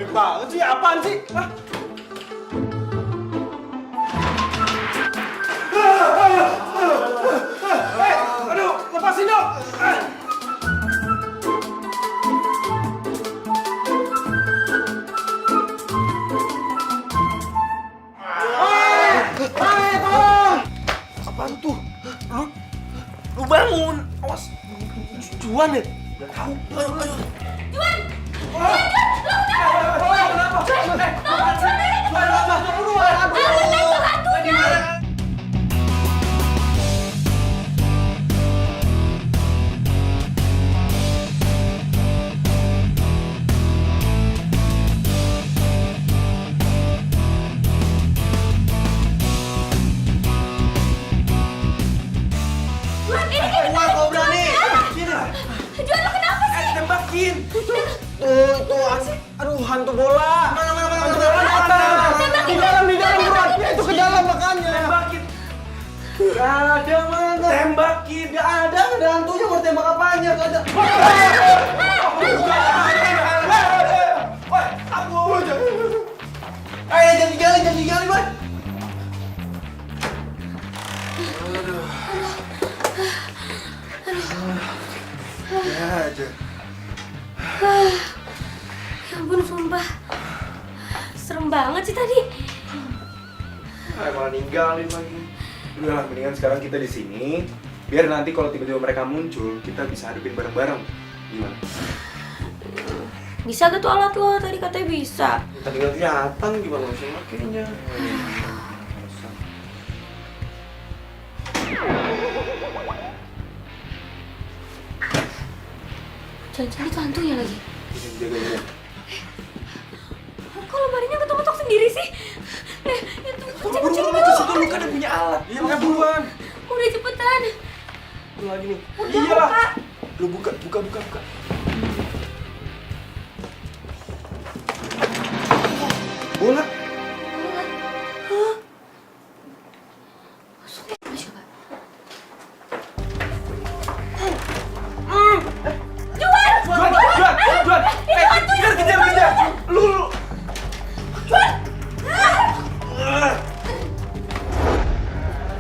Banget sih, apaan sih? Aduh, lepasin dong! Tolong! Apaan tuh? Lu bangun! Awas! Juan ya? Udah tahu. Ayo. Tembakin! Itu, aduh hantu bola! Hantu bola datang! Gak ada mana. Tembakin, gak ada hantunya, mau tembak apanya, gak ada. Jangan tinggalin, Boy. Ya ampun, sumpah. Serem banget sih tadi. Malah ninggalin lagi. Udah lah, mendingan sekarang kita di sini. Biar nanti kalau tiba-tiba mereka muncul, kita bisa hadapin bareng-bareng. Gimana? Bisa gak tuh alat lo? Tadi katanya bisa. Tadi gak kelihatan, gimana bisa makainya? Jangan-jangan itu hantunya lagi. Jaga-jaga. Kok lemarinya ketok-ketok sendiri sih? Itu kecil-kecil Buru-buru ke situ, lu kan udah punya alat. Iya, makanya buruan. Udah cepetan. Lu lagi nih. Udah Iya. buka. Lu buka. Bola. Juan. Kejar. Lu.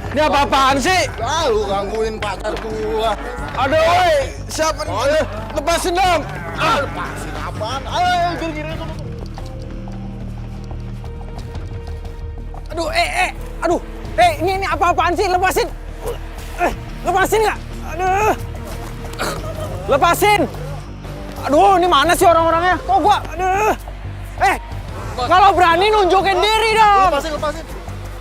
Ini apa-apaan sih? Lu gangguin pacar gua. Aduh, woi, siapa nih? Lepasin dong. Lepasin apaan? Ayo, gini-gini. Aduh, ini apa-apaan sih? Lepasin. Lepasin nggak? Aduh. Lepasin. Aduh, ini mana sih orang-orangnya? Kok gua? Aduh. Kalau berani nunjukin diri dong. Lepasin.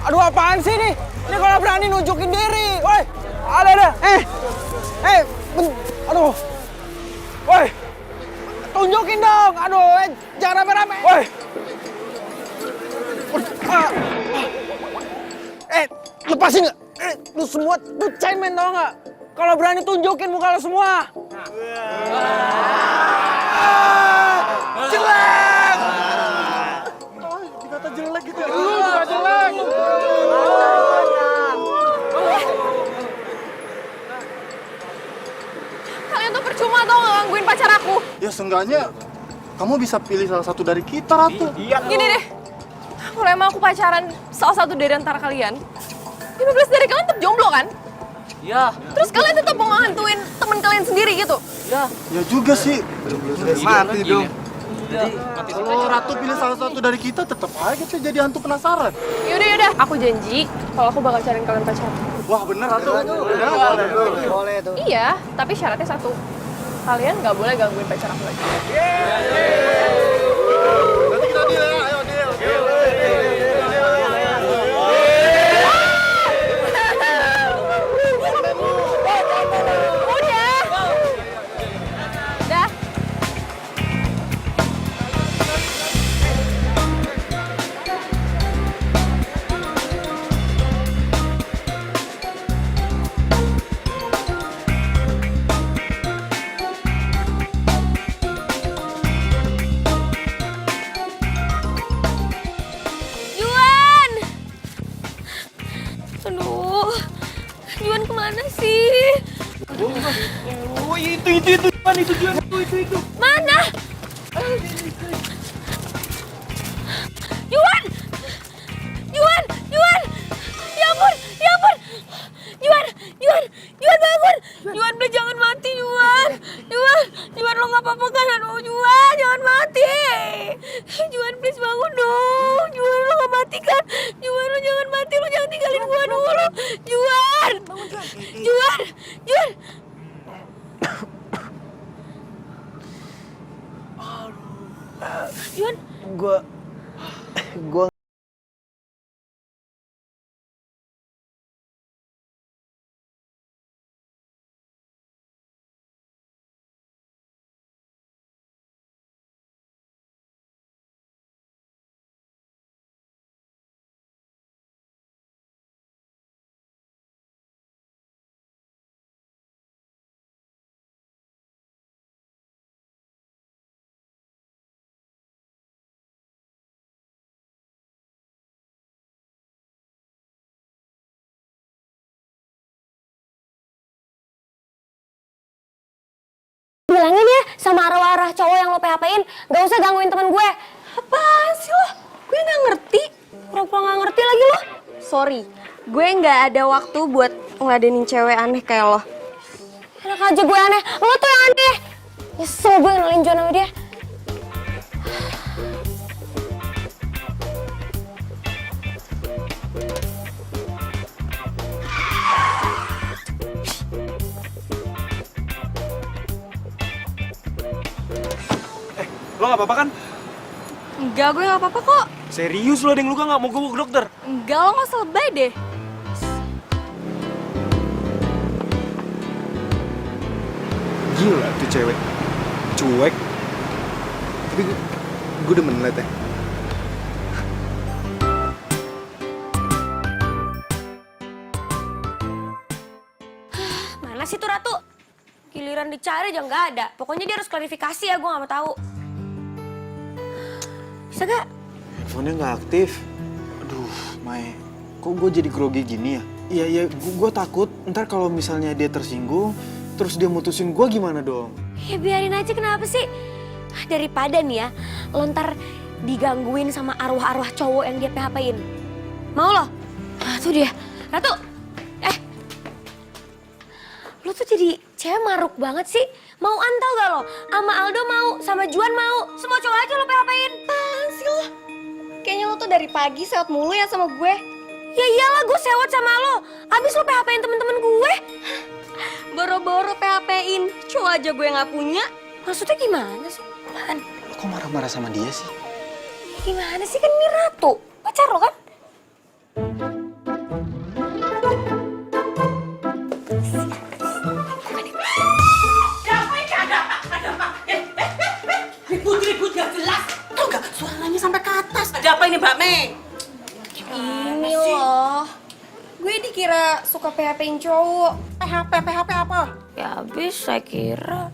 Aduh, apaan sih nih? Ini kalau berani nunjukin diri. Woi, ada. Aduh. Woi. Tunjukin dong. Aduh, jangan rame-rame. Woi. Lepasin nggak? Lu semua tuh cemen tau nggak? Kalau berani tunjukin muka lu semua. Jelek! Dikata jelek gitu ya. Lu juga jelek. Kalian tuh percuma tau nggak gangguin pacar aku. Ya seenggaknya kamu bisa pilih salah satu dari kita, Ratu. Gini deh, kalau emang aku pacaran salah satu dari antara kalian, 15 dari kalian tetap jomblo kan? Ya. Terus kalian tetap mau ngehantuin temen kalian sendiri gitu? Ya juga sih. Mati dong. Kalau Ratu pilih salah satu dari kita, tetap aja kita jadi hantu penasaran. Yaudah, aku janji kalau aku bakal cariin kalian pacar. Wah bener Ratu. Boleh tuh. Iya, tapi syaratnya satu. Kalian nggak boleh gangguin pacar aku lagi. Nanti kita deal ya, ayo deal. Udah. Juan! Aduh, Juan kemana sih? Oh, itu Mana? Juan! Juan! Ya ampun! Juan bangun! Juan, please jangan mati, Juan! Juan lo nggak apa-apa kan? Aduh, Juan, jangan mati! Juan, please bangun dong! Juan, lo nggak mati kan? Juan, lo jangan mati, lo jangan tinggalin gua dulu! Juan! Juan! Juan! Gua sama arwah-arwah cowok yang lo PHP-in. Gak usah gangguin teman gue. Apaan sih lo? Gue nggak ngerti. Pura-pura gak ngerti lagi lo. Sorry, gue nggak ada waktu buat ngeladenin cewek aneh kayak lo. Enak aja gue aneh, lo tuh yang aneh. Nyesel gue kenalin Juan sama dia. Lo gak apa-apa kan? Enggak, gue nggak apa-apa kok. Serius lo ada yang luka nggak? Mau gue bawa ke dokter? Enggak, lo nggak usah lebay deh. Gila tuh cewek. Cuek. Tapi gue demen liatnya. Mana sih tuh Ratu? Giliran dicari aja nggak ada. Pokoknya dia harus klarifikasi ya, gue nggak mau tahu. Bisa gak? Handphonenya nggak aktif. Aduh, Mai, kok gue jadi grogi gini ya? Iya, gue takut ntar kalau misalnya dia tersinggung, terus dia mutusin gue gimana dong? Ya biarin aja, kenapa sih? Daripada nih ya, lo ntar digangguin sama arwah-arwah cowok yang dia PHP-in. Mau lo? Nah, tuh dia. Ratu! Lo tuh jadi cewek maruk banget sih. Mau antau gak lo? Sama Aldo mau, sama Juan mau. Semua cowok aja lo PHP-in. Apaan sih lo? Kayaknya lo tuh dari pagi sewot mulu ya sama gue. Ya iyalah, gue sewot sama lo. Abis lo PHP-in temen-temen gue. Boro-boro PHP-in, cowok aja gue nggak punya. Maksudnya gimana sih? Apaan? Lo kok marah-marah sama dia sih? Gimana sih, kan ini Ratu, pacar lo kan? Ribut gak jelas. Tau gak suaranya sampai ke atas. Ada apa ini Mbak Mei? Ini loh. Gue dikira suka PHP-in cowok. PHP apa? Ya abis saya kira.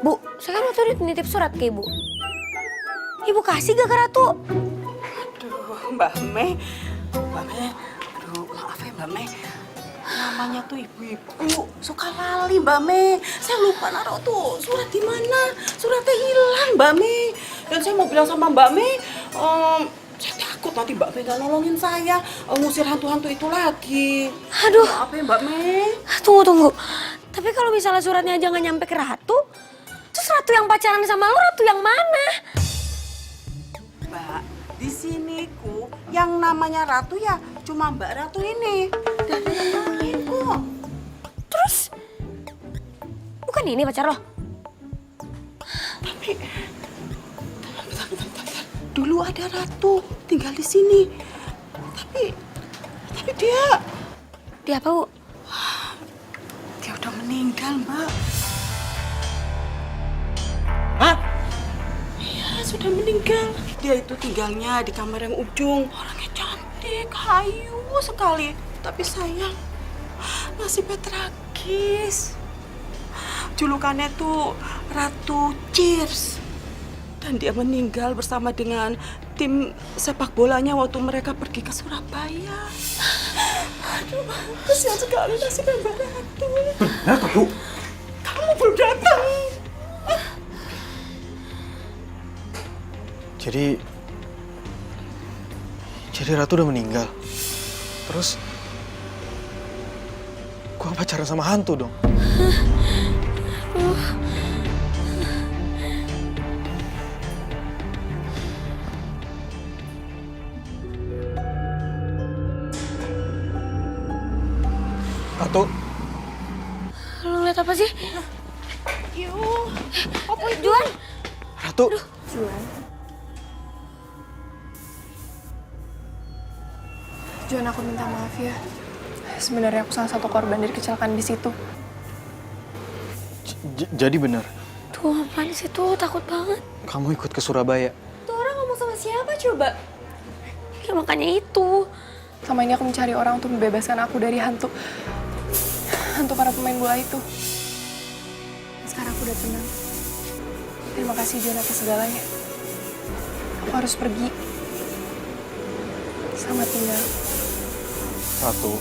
Bu, saya kan waktu itu nitip surat ke ibu. Ibu kasih gak ke Ratu? Aduh Mbak Mei. Aduh maaf ya Mbak Mei. Namanya tuh ibu-ibu suka lali Mbak Mei. Saya lupa naruh tuh surat di mana. Suratnya hilang Mbak Mei. Dan saya mau bilang sama Mbak Mei, saya takut nanti Mbak Mei gak nolongin saya ngusir hantu-hantu itu lagi. Aduh. Maaf ya Mbak Mei. Tunggu. Tapi kalau misalnya suratnya aja gak nyampe ke Ratu, terus Ratu yang pacaran sama lo, Ratu yang mana? Mbak, di sini ku yang namanya Ratu ya cuma Mbak Ratu ini. Dan ada yang lain kok. Terus, bukan ini pacar lo? Tapi, bentar. Dulu ada Ratu tinggal di sini. Tapi dia... Dia apa, Bu? Dia udah meninggal, Mbak. Hah? Iya, sudah meninggal. Dia itu tinggalnya di kamar yang ujung. Orangnya cantik, hayu sekali. Tapi sayang, nasibnya tragis. Julukannya tuh Ratu Cheers. Dan dia meninggal bersama dengan tim sepak bolanya waktu mereka pergi ke Surabaya. Aduh, kasihan sekali nasibnya Mbak Ratu. Benar tuh, Bu? Kamu belum datang. Jadi Ratu udah meninggal. Terus gua pacaran sama hantu dong. Ratu, Lo ngeliat apa sih? Yuh, Apa Juan? Ratu. Juan, aku minta maaf ya. Sebenarnya aku salah satu korban dari kecelakaan di situ. Jadi benar, Tuh, apaan sih tuh? Takut banget. kamu ikut ke Surabaya. Tuh orang ngomong sama siapa coba? Ya makanya itu. Sama ini aku mencari orang untuk membebaskan aku dari hantu para pemain bola itu. Sekarang aku udah tenang. Terima kasih Juan atas segalanya. Aku harus pergi. Selamat tinggal. Ratu.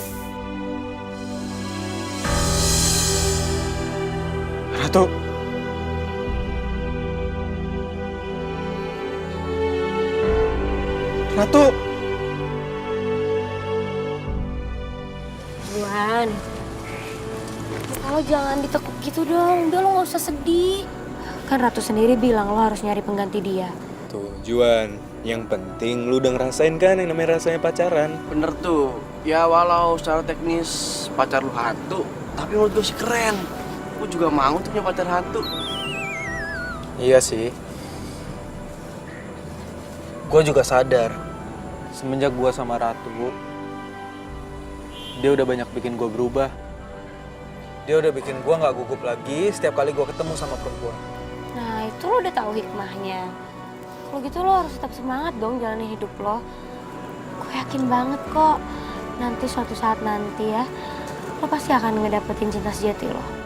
Ratu. Ratu! Juan, kalau jangan ditekuk gitu dong. Udah lo gak usah sedih. Kan Ratu sendiri bilang lo harus nyari pengganti dia. Tuh, Juan, yang penting lu udah ngerasain kan yang namanya rasanya pacaran. Bener tuh. Ya walau secara teknis pacar lu hantu, tapi menurut gue sih keren. Gue juga mau tuh punya pacar hantu. Iya sih. Gue juga sadar, semenjak gue sama Ratu, dia udah banyak bikin gue berubah. Dia udah bikin gue gak gugup lagi setiap kali gue ketemu sama perempuan. Nah, itu lo udah tahu hikmahnya. Kalau gitu lo harus tetap semangat dong jalanin hidup lo. Gue yakin banget kok, nanti suatu saat nanti ya, lo pasti akan ngedapetin cinta sejati lo.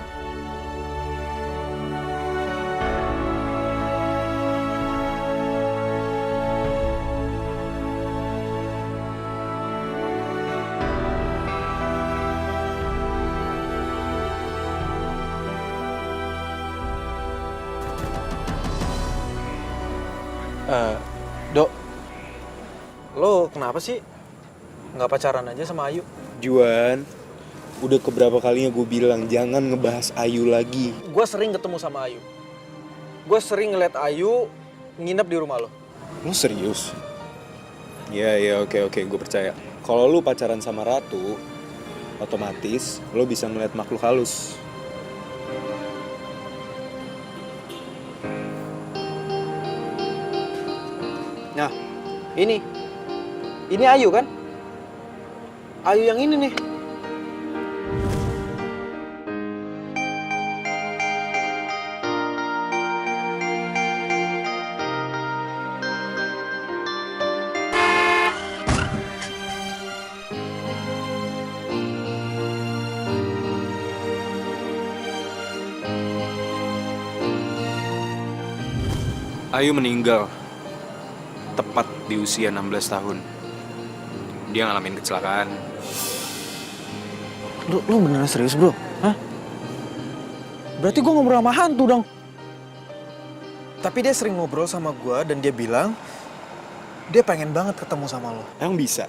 Dok, lo kenapa sih nggak pacaran aja sama Ayu? Juan, udah keberapa kalinya gue bilang jangan ngebahas Ayu lagi. Gue sering ketemu sama Ayu. Gue sering ngeliat Ayu nginep di rumah lo. Lu serius? Ya, oke, gue percaya. Kalau lu pacaran sama Ratu, otomatis lo bisa ngeliat makhluk halus. Nah, ini Ayu kan? Ayu yang ini nih. Ayu meninggal tepat di usia 16 tahun. Dia ngalamin kecelakaan. Lu beneran serius, bro? Hah? Berarti gue ngobrol sama hantu dong. Tapi dia sering ngobrol sama gue dan dia bilang dia pengen banget ketemu sama lo. Emang bisa?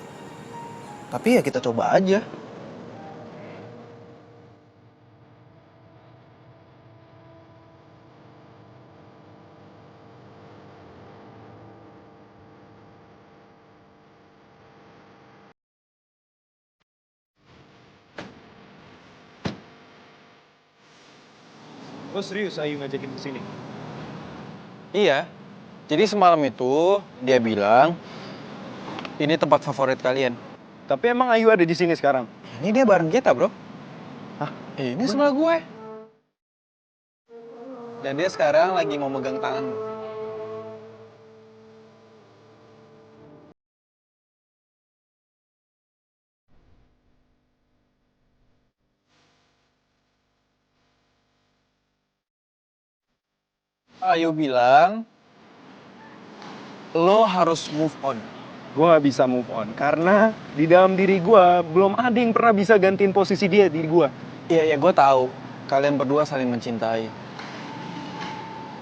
Tapi ya kita coba aja. Lo serius Ayu ngajakin kesini? Iya. Jadi semalam itu dia bilang ini tempat favorit kalian. Tapi emang Ayu ada di sini sekarang? Ini dia bareng kita, bro. Hah? Ini sebelah gue. Dan dia sekarang lagi mau megang tangan lu. Ayu bilang lo harus move on. Gue gak bisa move on karena di dalam diri gue belum ada yang pernah bisa gantiin posisi dia di gue. Iya, gue tahu. Kalian berdua saling mencintai.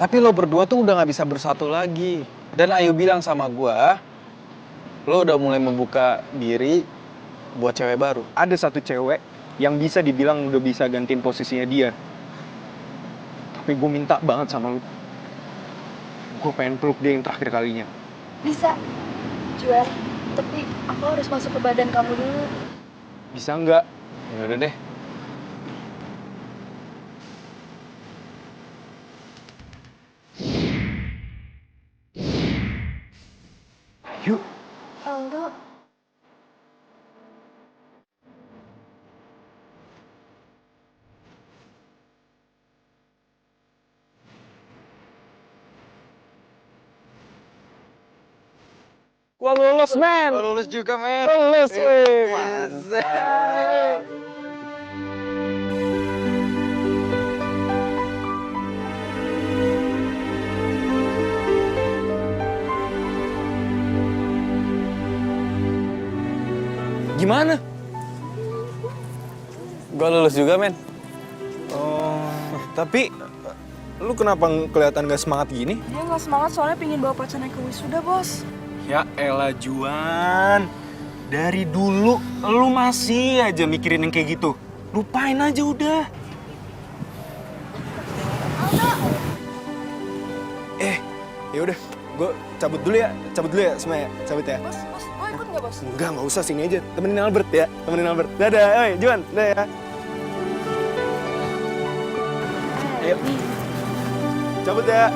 Tapi lo berdua tuh udah gak bisa bersatu lagi. Dan Ayu bilang sama gue, lo udah mulai membuka diri buat cewek baru. Ada satu cewek yang bisa dibilang udah bisa gantiin posisinya dia. Tapi gue minta banget sama lo. Gue pengen peluk dia yang terakhir kalinya. Bisa, Juan. Tapi aku harus masuk ke badan kamu dulu. Bisa nggak? Ya udah deh. Yuk. Aldo. Gua lulus, men. Gua lulus juga, men. Lulus, weh. Mantap. Gimana? Gua lulus juga, men. Oh, tapi lu kenapa kelihatan gak semangat gini? Dia nggak semangat soalnya pingin bawa pacarnya ke wisuda, bos. Ya elah Juan, dari dulu lu masih aja mikirin yang kayak gitu. Lupain aja udah. Ya udah, gue cabut dulu ya semua ya, cabut ya. Bos, gue ikut nggak bos? Enggak usah, sini aja, temenin Albert ya, temenin Albert. Dadah, oi Juan, dadah ya. Ayo, cabut ya.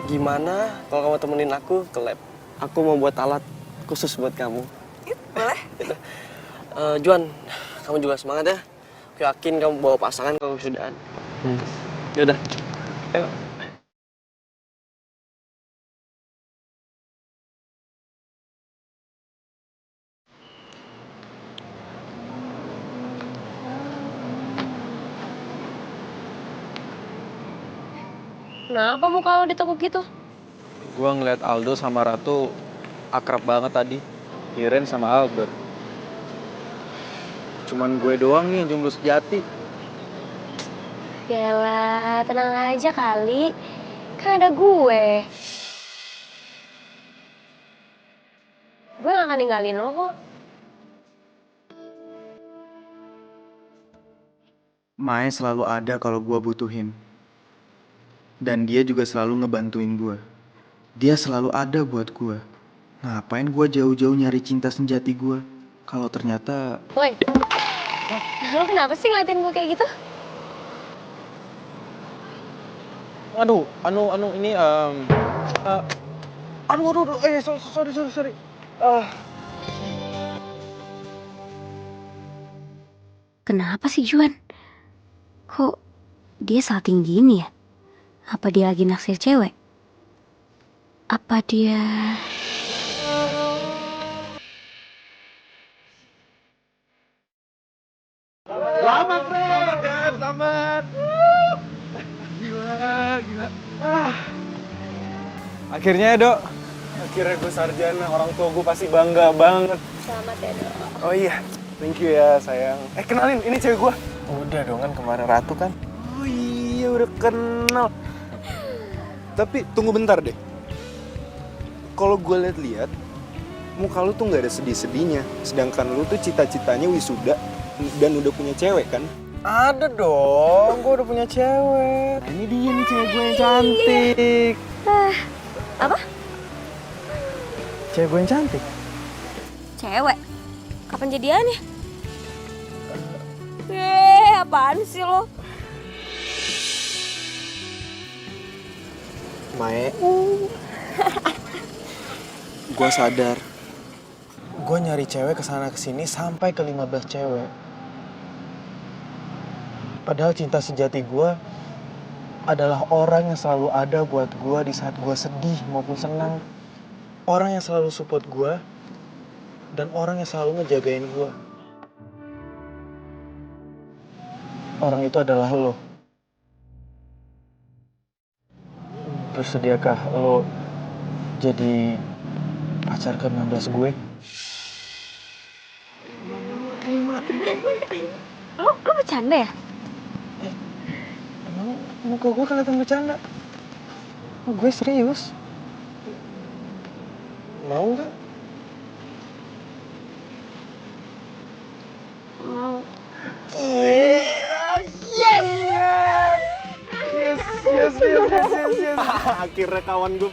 Gimana kalau kamu temenin aku ke lab? Aku mau buat alat khusus buat kamu. Boleh. Gitu. Juan, kamu juga semangat ya. Aku yakin kamu bawa pasangan kalau kesudahan. Yaudah. Ayo. Kenapa muka lo ditekuk gitu? Gua ngeliat Aldo sama Ratu akrab banget tadi. Kirain sama Albert. Cuman gue doang nih yang jomblo sejati. Yalah, tenang aja kali. Kan ada gue. Gue gak akan ninggalin lo kok. Mae selalu ada kalau gue butuhin. Dan dia juga selalu ngebantuin gue. Dia selalu ada buat gue. Ngapain gue jauh-jauh nyari cinta sejati gue? Kalau ternyata... Woi, lo kenapa sih ngeliatin gue kayak gitu? Aduh, ini sorry. Kenapa sih Juan? Kok dia salting gini ya? Apa dia lagi naksir cewek? Apa dia... Selamat, Fred! Selamat! Gila. Akhirnya ya, Dok. Akhirnya gue sarjana, orang tua gue pasti bangga banget. Selamat ya dok. Oh iya, thank you ya sayang. Kenalin, ini cewek gue. Udah dong kan kemarin Ratu kan. Oh iya, udah kenal. Tapi tunggu bentar deh. Kalau gue lihat-lihat, muka lu tuh nggak ada sedih-sedihnya. Sedangkan lu tuh cita-citanya wisuda dan udah punya cewek kan? Ada dong, gue udah punya cewek. Nah, ini dia nih cewek gue yang cantik. Apa? Cewek gue yang cantik? Cewek? Kapan jadiannya? Apaan sih lo? Mae. Gue sadar. Gue nyari cewek kesana kesini sampai ke 15 cewek. Padahal cinta sejati gue adalah orang yang selalu ada buat gue di saat gue sedih maupun senang. Orang yang selalu support gue dan orang yang selalu ngejagain gue. Orang itu adalah lo. Bersediakah lo jadi pacar ke-16 gue? Lo bercanda ya? Emang muka gue kelihatan bercanda? Oh, gue serius. Mau nggak? Mau. Yes. Akhirnya kawan gue